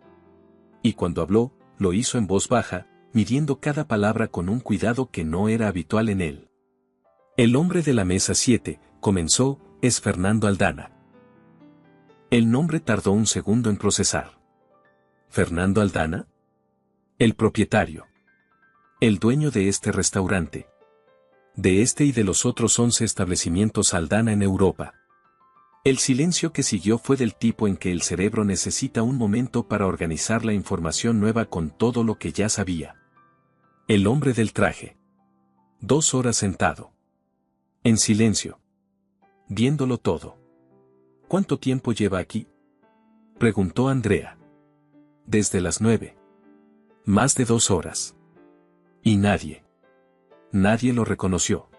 Y cuando habló, lo hizo en voz baja, midiendo cada palabra con un cuidado que no era habitual en él. El hombre de la mesa 7, comenzó, es Fernando Aldana. El nombre tardó un segundo en procesar. ¿Fernando Aldana? El propietario. El dueño de este restaurante. De este y de los otros 11 establecimientos Aldana en Europa. El silencio que siguió fue del tipo en que el cerebro necesita un momento para organizar la información nueva con todo lo que ya sabía. El hombre del traje. 2 horas sentado. En silencio. Viéndolo todo. ¿Cuánto tiempo lleva aquí? Preguntó Andrea. Desde las 9. Más de 2 horas. Y nadie. Nadie lo reconoció.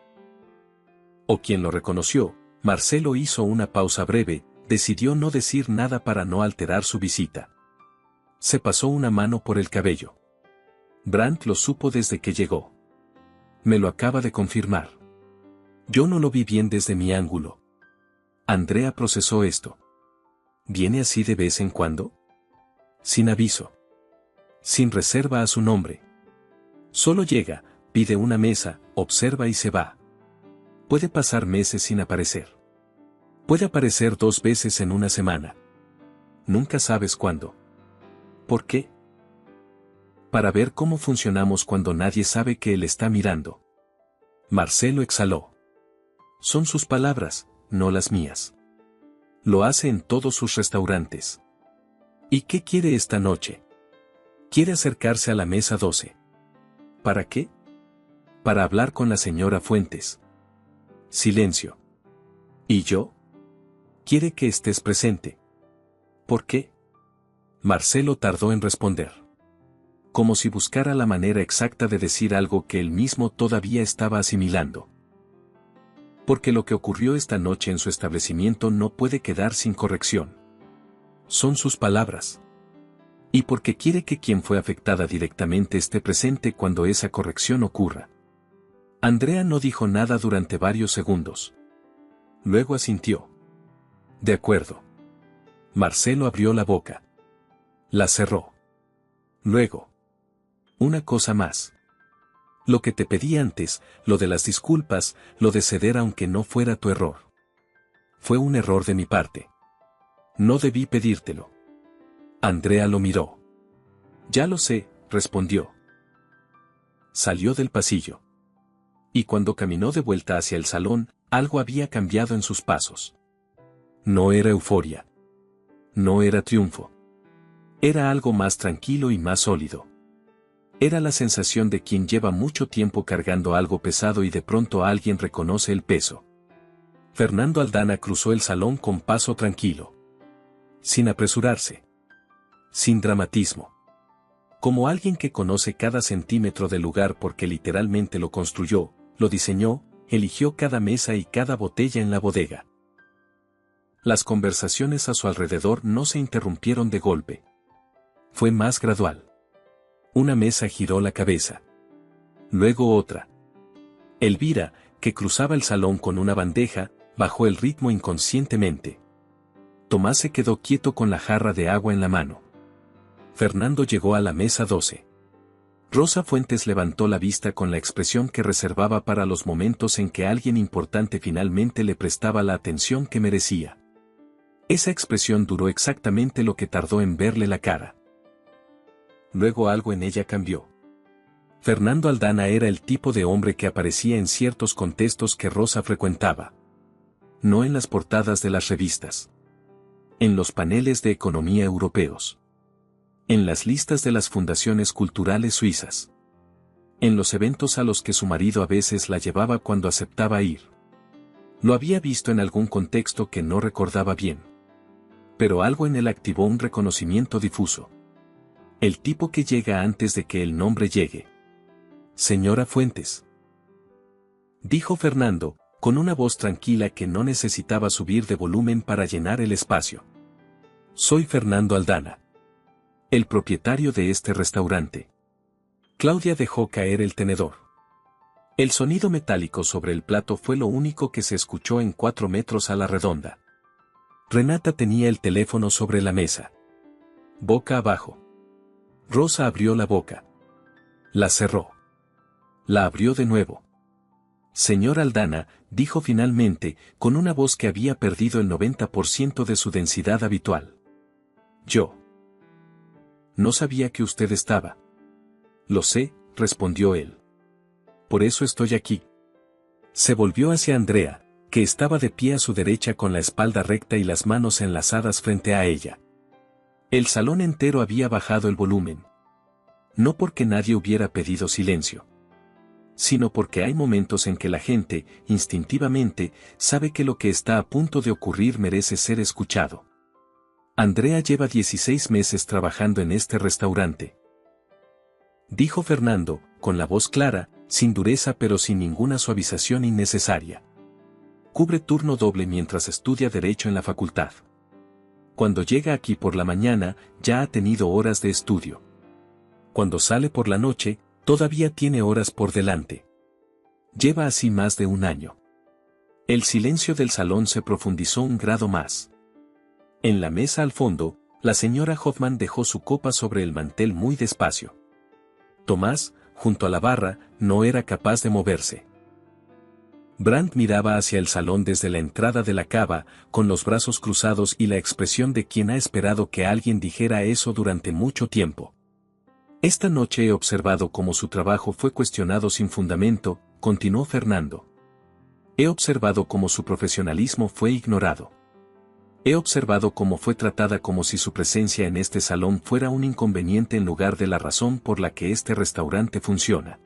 O quien lo reconoció. Marcelo hizo una pausa breve, decidió no decir nada para no alterar su visita. Se pasó una mano por el cabello. Brandt lo supo desde que llegó. Me lo acaba de confirmar. Yo no lo vi bien desde mi ángulo. Andrea procesó esto. ¿Viene así de vez en cuando? Sin aviso. Sin reserva a su nombre. Solo llega, pide una mesa, observa y se va. Puede pasar meses sin aparecer. Puede aparecer 2 veces en una semana. Nunca sabes cuándo. ¿Por qué? Para ver cómo funcionamos cuando nadie sabe que él está mirando. Marcelo exhaló. Son sus palabras, no las mías. Lo hace en todos sus restaurantes. ¿Y qué quiere esta noche? Quiere acercarse a la mesa 12. ¿Para qué? Para hablar con la señora Fuentes. Silencio. ¿Y yo? Quiere que estés presente. ¿Por qué? Marcelo tardó en responder. Como si buscara la manera exacta de decir algo que él mismo todavía estaba asimilando. Porque lo que ocurrió esta noche en su establecimiento no puede quedar sin corrección. Son sus palabras. Y porque quiere que quien fue afectada directamente esté presente cuando esa corrección ocurra. Andrea no dijo nada durante varios segundos. Luego asintió. De acuerdo. Marcelo abrió la boca. La cerró. Luego. Una cosa más. Lo que te pedí antes, lo de las disculpas, lo de ceder aunque no fuera tu error. Fue un error de mi parte. No debí pedírtelo. Andrea lo miró. Ya lo sé, respondió. Salió del pasillo. Y cuando caminó de vuelta hacia el salón, algo había cambiado en sus pasos. No era euforia. No era triunfo. Era algo más tranquilo y más sólido. Era la sensación de quien lleva mucho tiempo cargando algo pesado y de pronto alguien reconoce el peso. Fernando Aldana cruzó el salón con paso tranquilo. Sin apresurarse. Sin dramatismo. Como alguien que conoce cada centímetro del lugar porque literalmente lo construyó, lo diseñó, eligió cada mesa y cada botella en la bodega. Las conversaciones a su alrededor no se interrumpieron de golpe. Fue más gradual. Una mesa giró la cabeza. Luego otra. Elvira, que cruzaba el salón con una bandeja, bajó el ritmo inconscientemente. Tomás se quedó quieto con la jarra de agua en la mano. Fernando llegó a la mesa 12. Rosa Fuentes levantó la vista con la expresión que reservaba para los momentos en que alguien importante finalmente le prestaba la atención que merecía. Esa expresión duró exactamente lo que tardó en verle la cara. Luego algo en ella cambió. Fernando Aldana era el tipo de hombre que aparecía en ciertos contextos que Rosa frecuentaba. No en las portadas de las revistas. En los paneles de economía europeos. En las listas de las fundaciones culturales suizas. En los eventos a los que su marido a veces la llevaba cuando aceptaba ir. Lo había visto en algún contexto que no recordaba bien. Pero algo en él activó un reconocimiento difuso. El tipo que llega antes de que el nombre llegue. Señora Fuentes. Dijo Fernando, con una voz tranquila que no necesitaba subir de volumen para llenar el espacio. Soy Fernando Aldana. El propietario de este restaurante. Claudia dejó caer el tenedor. El sonido metálico sobre el plato fue lo único que se escuchó en 4 metros a la redonda. Renata tenía el teléfono sobre la mesa. Boca abajo. Rosa abrió la boca. La cerró. La abrió de nuevo. Señor Aldana, dijo finalmente, con una voz que había perdido el 90% de su densidad habitual. Yo. No sabía que usted estaba. Lo sé, respondió él. Por eso estoy aquí. Se volvió hacia Andrea, que estaba de pie a su derecha con la espalda recta y las manos enlazadas frente a ella. El salón entero había bajado el volumen. No porque nadie hubiera pedido silencio. Sino porque hay momentos en que la gente, instintivamente, sabe que lo que está a punto de ocurrir merece ser escuchado. Andrea lleva 16 meses trabajando en este restaurante. Dijo Fernando, con la voz clara, sin dureza pero sin ninguna suavización innecesaria. Cubre turno doble mientras estudia Derecho en la facultad. Cuando llega aquí por la mañana, ya ha tenido horas de estudio. Cuando sale por la noche, todavía tiene horas por delante. Lleva así más de un año. El silencio del salón se profundizó un grado más. En la mesa al fondo, la señora Hoffman dejó su copa sobre el mantel muy despacio. Tomás, junto a la barra, no era capaz de moverse. Brandt miraba hacia el salón desde la entrada de la cava, con los brazos cruzados y la expresión de quien ha esperado que alguien dijera eso durante mucho tiempo. Esta noche he observado cómo su trabajo fue cuestionado sin fundamento, continuó Fernando. He observado cómo su profesionalismo fue ignorado. He observado cómo fue tratada como si su presencia en este salón fuera un inconveniente en lugar de la razón por la que este restaurante funciona.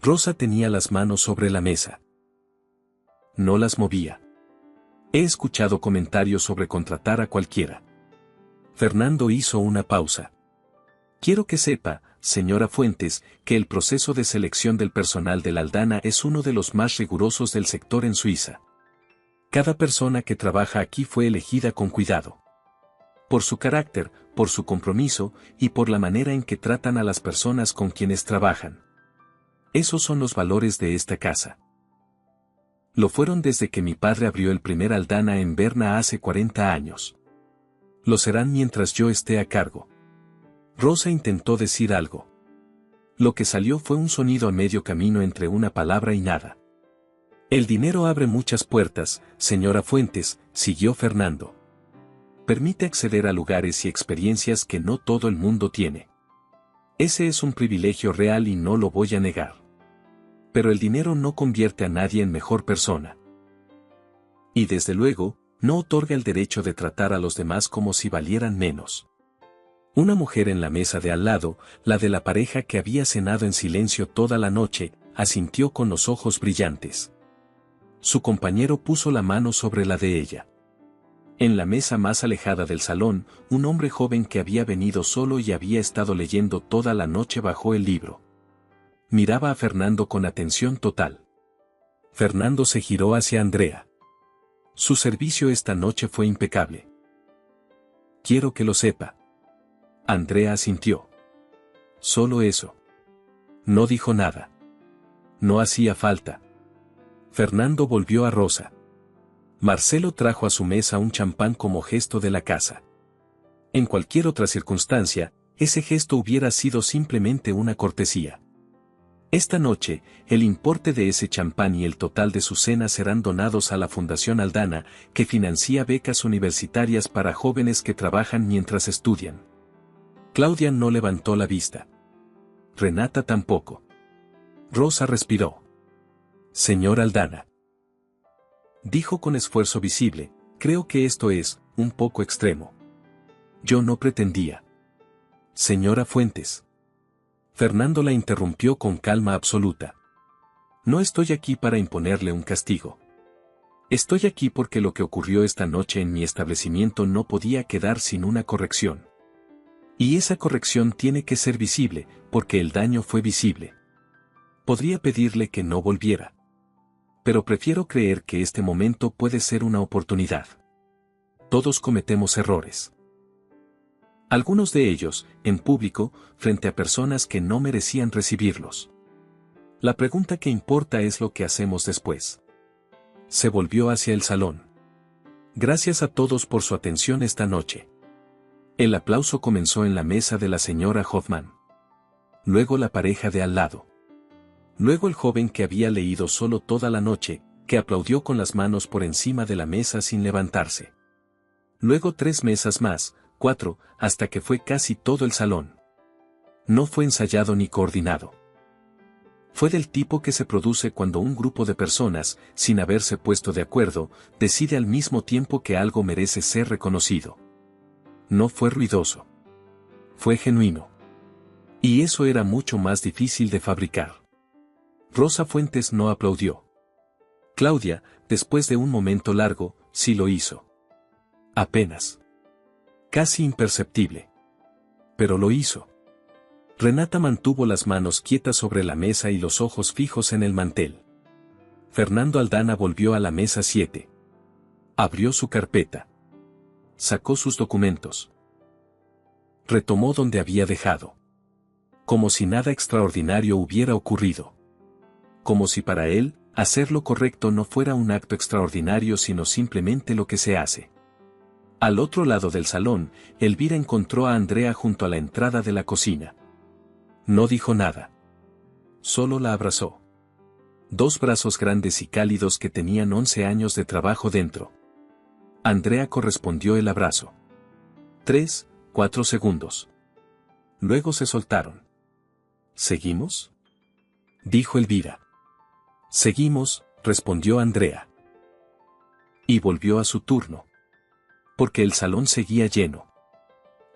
Rosa tenía las manos sobre la mesa. No las movía. He escuchado comentarios sobre contratar a cualquiera. Fernando hizo una pausa. Quiero que sepa, señora Fuentes, que el proceso de selección del personal de la Aldana es uno de los más rigurosos del sector en Suiza. Cada persona que trabaja aquí fue elegida con cuidado. Por su carácter, por su compromiso y por la manera en que tratan a las personas con quienes trabajan. Esos son los valores de esta casa. Lo fueron desde que mi padre abrió el primer Aldana en Berna hace 40 años. Lo serán mientras yo esté a cargo. Rosa intentó decir algo. Lo que salió fue un sonido a medio camino entre una palabra y nada. El dinero abre muchas puertas, señora Fuentes, siguió Fernando. Permite acceder a lugares y experiencias que no todo el mundo tiene. Ese es un privilegio real y no lo voy a negar. Pero el dinero no convierte a nadie en mejor persona. Y desde luego, no otorga el derecho de tratar a los demás como si valieran menos. Una mujer en la mesa de al lado, la de la pareja que había cenado en silencio toda la noche, asintió con los ojos brillantes. Su compañero puso la mano sobre la de ella. En la mesa más alejada del salón, un hombre joven que había venido solo y había estado leyendo toda la noche bajó el libro. Miraba a Fernando con atención total. Fernando se giró hacia Andrea. Su servicio esta noche fue impecable. Quiero que lo sepa. Andrea asintió. Solo eso. No dijo nada. No hacía falta. Fernando volvió a Rosa. Marcelo trajo a su mesa un champán como gesto de la casa. En cualquier otra circunstancia, ese gesto hubiera sido simplemente una cortesía. Esta noche, el importe de ese champán y el total de su cena serán donados a la Fundación Aldana, que financia becas universitarias para jóvenes que trabajan mientras estudian. Claudia no levantó la vista. Renata tampoco. Rosa respiró. Señor Aldana. Dijo con esfuerzo visible, creo que esto es, un poco extremo. Yo no pretendía. Señora Fuentes. Fernando la interrumpió con calma absoluta. No estoy aquí para imponerle un castigo. Estoy aquí porque lo que ocurrió esta noche en mi establecimiento no podía quedar sin una corrección. Y esa corrección tiene que ser visible, porque el daño fue visible. Podría pedirle que no volviera. Pero prefiero creer que este momento puede ser una oportunidad. Todos cometemos errores. Algunos de ellos, en público, frente a personas que no merecían recibirlos. La pregunta que importa es lo que hacemos después. Se volvió hacia el salón. Gracias a todos por su atención esta noche. El aplauso comenzó en la mesa de la señora Hoffman. Luego la pareja de al lado. Luego el joven que había leído solo toda la noche, que aplaudió con las manos por encima de la mesa sin levantarse. Luego 3 mesas más, 4, hasta que fue casi todo el salón. No fue ensayado ni coordinado. Fue del tipo que se produce cuando un grupo de personas, sin haberse puesto de acuerdo, decide al mismo tiempo que algo merece ser reconocido. No fue ruidoso. Fue genuino. Y eso era mucho más difícil de fabricar. Rosa Fuentes no aplaudió. Claudia, después de un momento largo, sí lo hizo. Apenas. Casi imperceptible. Pero lo hizo. Renata mantuvo las manos quietas sobre la mesa y los ojos fijos en el mantel. Fernando Aldana volvió a la mesa 7. Abrió su carpeta. Sacó sus documentos. Retomó donde había dejado. Como si nada extraordinario hubiera ocurrido. Como si para él, hacer lo correcto no fuera un acto extraordinario sino simplemente lo que se hace. Al otro lado del salón, Elvira encontró a Andrea junto a la entrada de la cocina. No dijo nada. Solo la abrazó. 2 brazos grandes y cálidos que tenían 11 años de trabajo dentro. Andrea correspondió el abrazo. 3, 4 segundos. Luego se soltaron. ¿Seguimos?, dijo Elvira. Seguimos, respondió Andrea. Y volvió a su turno. Porque el salón seguía lleno.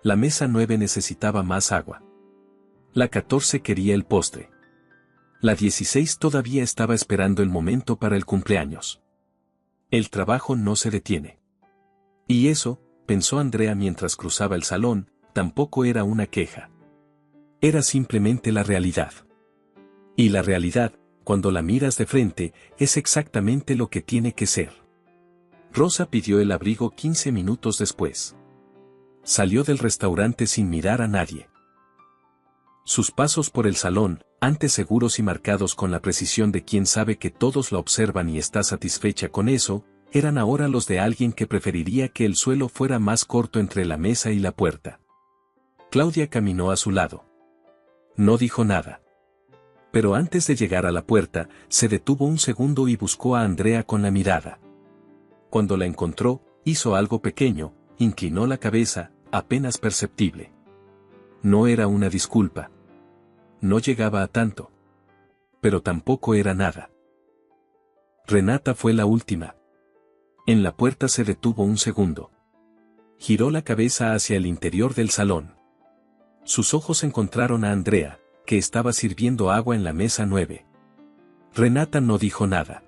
La mesa 9 necesitaba más agua. La 14 quería el postre. La 16 todavía estaba esperando el momento para el cumpleaños. El trabajo no se detiene. Y eso, pensó Andrea mientras cruzaba el salón, tampoco era una queja. Era simplemente la realidad. Y la realidad, cuando la miras de frente, es exactamente lo que tiene que ser. Rosa pidió el abrigo 15 minutos después. Salió del restaurante sin mirar a nadie. Sus pasos por el salón, antes seguros y marcados con la precisión de quien sabe que todos la observan y está satisfecha con eso, eran ahora los de alguien que preferiría que el suelo fuera más corto entre la mesa y la puerta. Claudia caminó a su lado. No dijo nada. Pero antes de llegar a la puerta, se detuvo un segundo y buscó a Andrea con la mirada. Cuando la encontró, hizo algo pequeño, inclinó la cabeza, apenas perceptible. No era una disculpa. No llegaba a tanto. Pero tampoco era nada. Renata fue la última. En la puerta se detuvo un segundo. Giró la cabeza hacia el interior del salón. Sus ojos encontraron a Andrea, que estaba sirviendo agua en la mesa 9. Renata no dijo nada.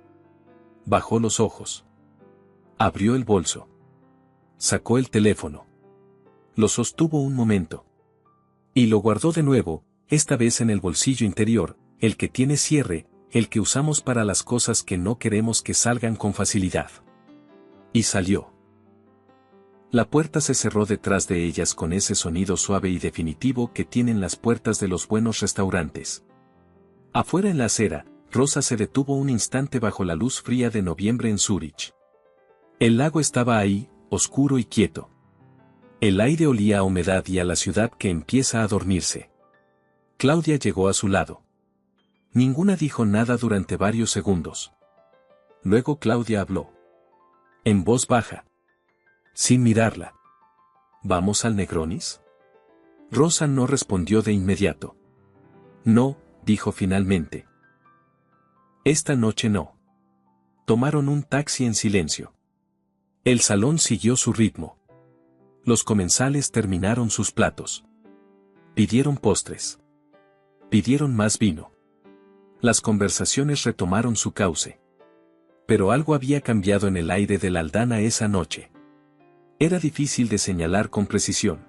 Bajó los ojos. Abrió el bolso. Sacó el teléfono. Lo sostuvo un momento. Y lo guardó de nuevo, esta vez en el bolsillo interior, el que tiene cierre, el que usamos para las cosas que no queremos que salgan con facilidad. Y salió. La puerta se cerró detrás de ellas con ese sonido suave y definitivo que tienen las puertas de los buenos restaurantes. Afuera en la acera, Rosa se detuvo un instante bajo la luz fría de noviembre en Zúrich. El lago estaba ahí, oscuro y quieto. El aire olía a humedad y a la ciudad que empieza a dormirse. Claudia llegó a su lado. Ninguna dijo nada durante varios segundos. Luego Claudia habló. En voz baja. Sin mirarla. ¿Vamos al Negronis? Rosa no respondió de inmediato. No, dijo finalmente. Esta noche no. Tomaron un taxi en silencio. El salón siguió su ritmo. Los comensales terminaron sus platos. Pidieron postres. Pidieron más vino. Las conversaciones retomaron su cauce. Pero algo había cambiado en el aire de la aldana esa noche. Era difícil de señalar con precisión.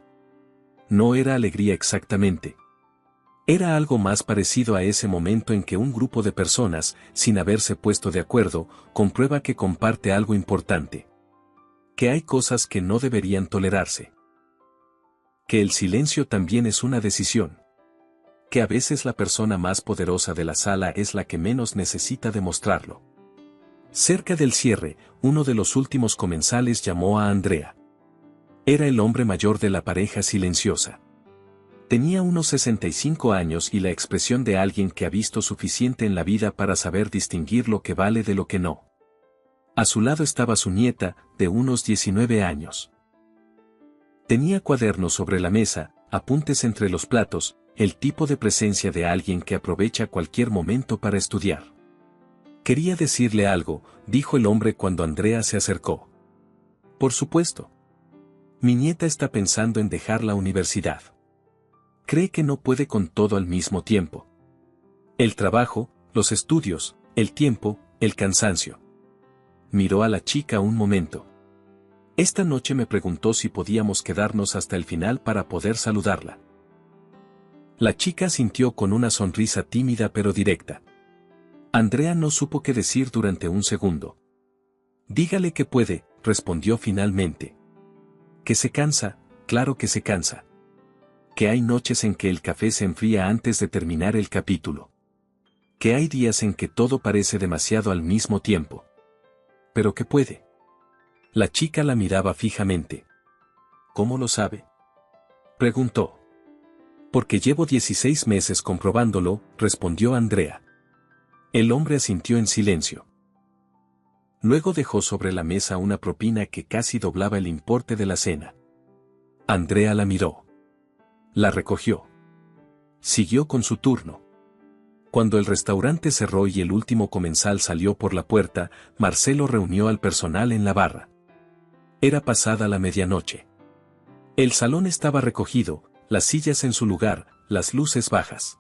No era alegría exactamente. Era algo más parecido a ese momento en que un grupo de personas, sin haberse puesto de acuerdo, comprueba que comparte algo importante. Que hay cosas que no deberían tolerarse. Que el silencio también es una decisión. Que a veces la persona más poderosa de la sala es la que menos necesita demostrarlo. Cerca del cierre, uno de los últimos comensales llamó a Andrea. Era el hombre mayor de la pareja silenciosa. Tenía unos 65 años y la expresión de alguien que ha visto suficiente en la vida para saber distinguir lo que vale de lo que no. A su lado estaba su nieta, de unos 19 años. Tenía cuadernos sobre la mesa, apuntes entre los platos, el tipo de presencia de alguien que aprovecha cualquier momento para estudiar. Quería decirle algo, dijo el hombre cuando Andrea se acercó. Por supuesto. Mi nieta está pensando en dejar la universidad. Cree que no puede con todo al mismo tiempo. El trabajo, los estudios, el tiempo, el cansancio. Miró a la chica un momento. Esta noche me preguntó si podíamos quedarnos hasta el final para poder saludarla. La chica sintió con una sonrisa tímida pero directa. Andrea no supo qué decir durante un segundo. Dígale que puede, respondió finalmente. Que se cansa, claro que se cansa. Que hay noches en que el café se enfría antes de terminar el capítulo. Que hay días en que todo parece demasiado al mismo tiempo. Pero que puede. La chica la miraba fijamente. ¿Cómo lo sabe? Preguntó. Porque llevo 16 meses comprobándolo, respondió Andrea. El hombre asintió en silencio. Luego dejó sobre la mesa una propina que casi doblaba el importe de la cena. Andrea la miró. La recogió. Siguió con su turno. Cuando el restaurante cerró y el último comensal salió por la puerta, Marcelo reunió al personal en la barra. Era pasada la medianoche. El salón estaba recogido, las sillas en su lugar, las luces bajas.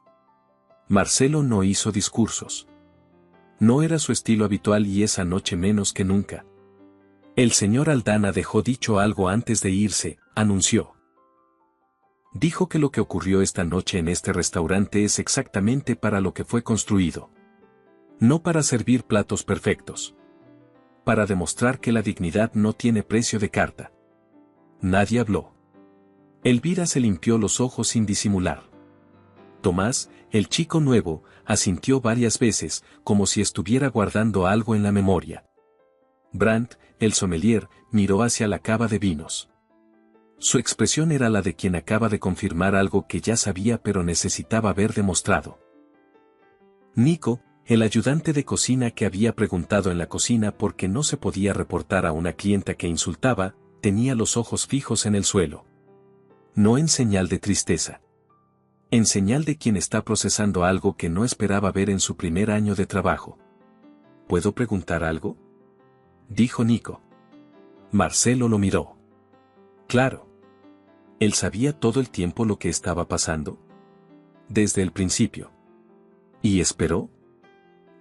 Marcelo no hizo discursos. No era su estilo habitual y esa noche menos que nunca. El señor Aldana dejó dicho algo antes de irse, anunció. Dijo que lo que ocurrió esta noche en este restaurante es exactamente para lo que fue construido. No para servir platos perfectos. Para demostrar que la dignidad no tiene precio de carta. Nadie habló. Elvira se limpió los ojos sin disimular. Tomás, el chico nuevo, asintió varias veces, como si estuviera guardando algo en la memoria. Brandt, el sommelier, miró hacia la cava de vinos. Su expresión era la de quien acaba de confirmar algo que ya sabía pero necesitaba ver demostrado. Nico, el ayudante de cocina que había preguntado en la cocina por qué no se podía reportar a una clienta que insultaba, tenía los ojos fijos en el suelo. No en señal de tristeza. En señal de quien está procesando algo que no esperaba ver en su primer año de trabajo. ¿Puedo preguntar algo?, dijo Nico. Marcelo lo miró. Claro. ¿Él sabía todo el tiempo lo que estaba pasando? Desde el principio. ¿Y esperó?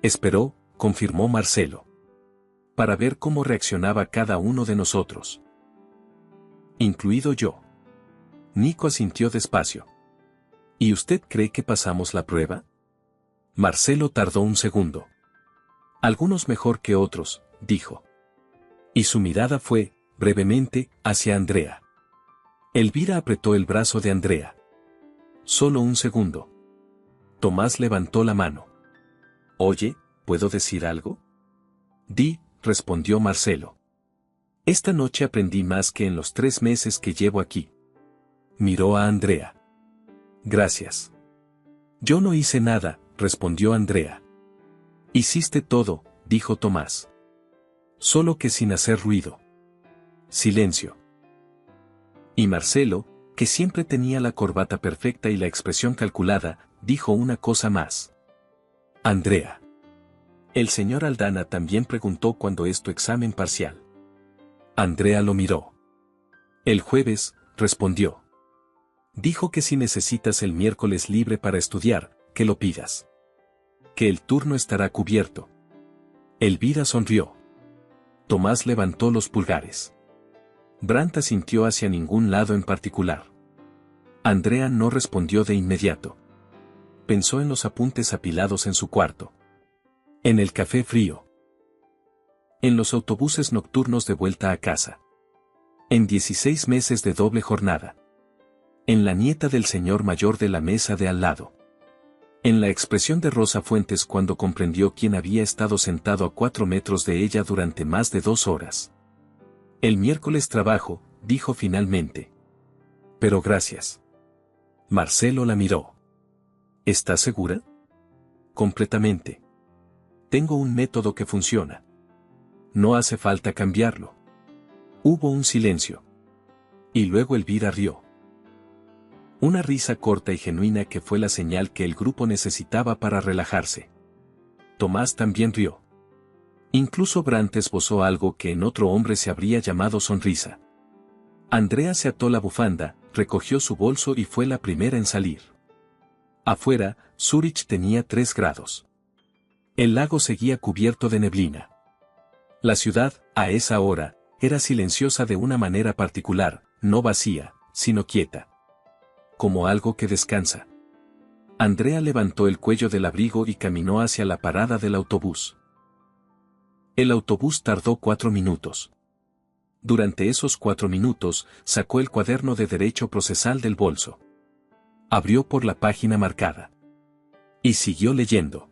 Esperó, confirmó Marcelo. Para ver cómo reaccionaba cada uno de nosotros. Incluido yo. Nico asintió despacio. ¿Y usted cree que pasamos la prueba? Marcelo tardó un segundo. Algunos mejor que otros, dijo. Y su mirada fue, brevemente, hacia Andrea. Elvira apretó el brazo de Andrea. Solo un segundo. Tomás levantó la mano. Oye, ¿puedo decir algo? Di, respondió Marcelo. Esta noche aprendí más que en los 3 meses que llevo aquí. Miró a Andrea. Gracias. Yo no hice nada, respondió Andrea. Hiciste todo, dijo Tomás. Solo que sin hacer ruido. Silencio. Y Marcelo, que siempre tenía la corbata perfecta y la expresión calculada, dijo una cosa más. Andrea. El señor Aldana también preguntó cuándo es tu examen parcial. Andrea lo miró. El jueves, respondió. Dijo que si necesitas el miércoles libre para estudiar, que lo pidas. Que el turno estará cubierto. Elvira sonrió. Tomás levantó los pulgares. Brandt asintió hacia ningún lado en particular. Andrea no respondió de inmediato. Pensó en los apuntes apilados en su cuarto. En el café frío. En los autobuses nocturnos de vuelta a casa. En 16 meses de doble jornada. En la nieta del señor mayor de la mesa de al lado. En la expresión de Rosa Fuentes cuando comprendió quién había estado sentado a 4 metros de ella durante más de 2 horas. El miércoles trabajo, dijo finalmente. Pero gracias. Marcelo la miró. ¿Estás segura? Completamente. Tengo un método que funciona. No hace falta cambiarlo. Hubo un silencio. Y luego Elvira rió. Una risa corta y genuina que fue la señal que el grupo necesitaba para relajarse. Tomás también rió. Incluso Brandt esbozó algo que en otro hombre se habría llamado sonrisa. Andrea se ató la bufanda, recogió su bolso y fue la primera en salir. Afuera, Zúrich tenía 3 grados. El lago seguía cubierto de neblina. La ciudad, a esa hora, era silenciosa de una manera particular, no vacía, sino quieta. Como algo que descansa. Andrea levantó el cuello del abrigo y caminó hacia la parada del autobús. El autobús tardó 4 minutos. Durante esos 4 minutos, sacó el cuaderno de Derecho Procesal del bolso. Abrió por la página marcada. Y siguió leyendo.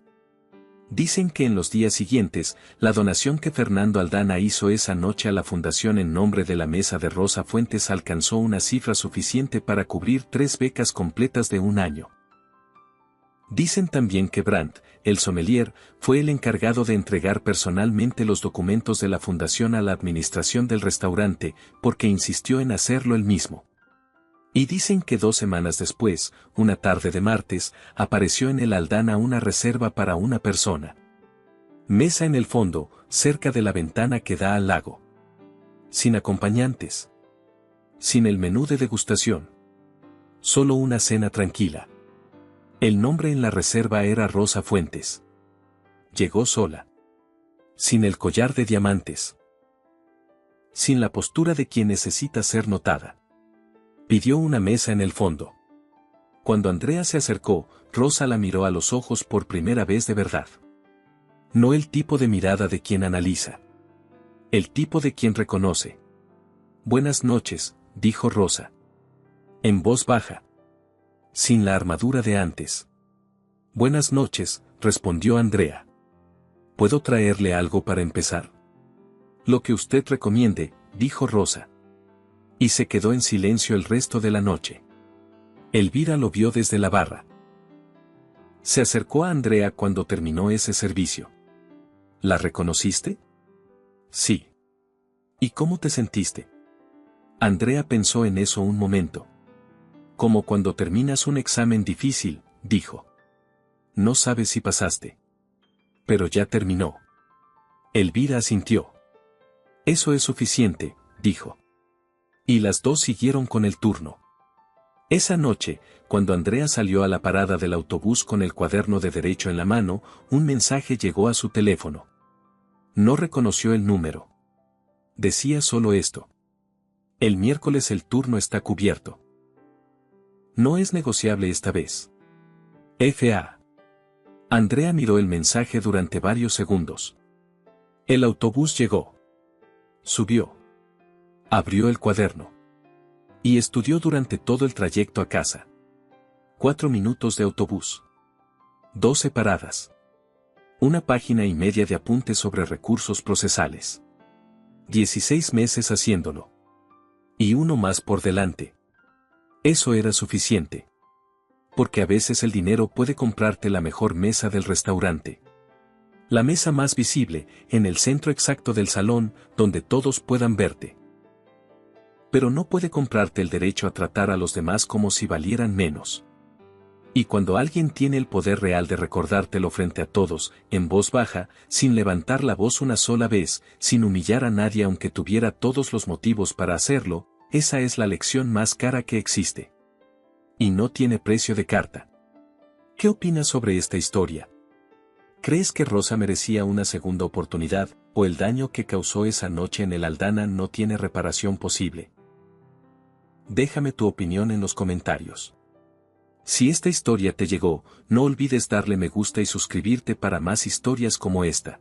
Dicen que en los días siguientes, la donación que Fernando Aldana hizo esa noche a la fundación en nombre de la mesa de Rosa Fuentes alcanzó una cifra suficiente para cubrir 3 becas completas de un año. Dicen también que Brandt, el sommelier, fue el encargado de entregar personalmente los documentos de la fundación a la administración del restaurante, porque insistió en hacerlo él mismo. Y dicen que 2 semanas después, una tarde de martes, apareció en el Aldana una reserva para una persona. Mesa en el fondo, cerca de la ventana que da al lago. Sin acompañantes. Sin el menú de degustación. Solo una cena tranquila. El nombre en la reserva era Rosa Fuentes. Llegó sola. Sin el collar de diamantes. Sin la postura de quien necesita ser notada. Pidió una mesa en el fondo. Cuando Andrea se acercó, Rosa la miró a los ojos por primera vez de verdad. No el tipo de mirada de quien analiza. El tipo de quien reconoce. Buenas noches, dijo Rosa. En voz baja. Sin la armadura de antes. Buenas noches, respondió Andrea. ¿Puedo traerle algo para empezar? Lo que usted recomiende, dijo Rosa. Y se quedó en silencio el resto de la noche. Elvira lo vio desde la barra. Se acercó a Andrea cuando terminó ese servicio. ¿La reconociste? Sí. ¿Y cómo te sentiste? Andrea pensó en eso un momento. Como cuando terminas un examen difícil, dijo. No sabes si pasaste. Pero ya terminó. Elvira asintió. Eso es suficiente, dijo. Y las dos siguieron con el turno. Esa noche, cuando Andrea salió a la parada del autobús con el cuaderno de derecho en la mano, un mensaje llegó a su teléfono. No reconoció el número. Decía solo esto. El miércoles el turno está cubierto. No es negociable esta vez. F.A. Andrea miró el mensaje durante varios segundos. El autobús llegó. Subió. Abrió el cuaderno. Y estudió durante todo el trayecto a casa. 4 minutos de autobús. 12 paradas. 1 página y media de apuntes sobre recursos procesales. 16 meses haciéndolo. Y uno más por delante. Eso era suficiente. Porque a veces el dinero puede comprarte la mejor mesa del restaurante. La mesa más visible, en el centro exacto del salón, donde todos puedan verte. Pero no puede comprarte el derecho a tratar a los demás como si valieran menos. Y cuando alguien tiene el poder real de recordártelo frente a todos, en voz baja, sin levantar la voz una sola vez, sin humillar a nadie aunque tuviera todos los motivos para hacerlo, esa es la lección más cara que existe. Y no tiene precio de carta. ¿Qué opinas sobre esta historia? ¿Crees que Rosa merecía una segunda oportunidad, o el daño que causó esa noche en el Aldana no tiene reparación posible? Déjame tu opinión en los comentarios. Si esta historia te llegó, no olvides darle me gusta y suscribirte para más historias como esta.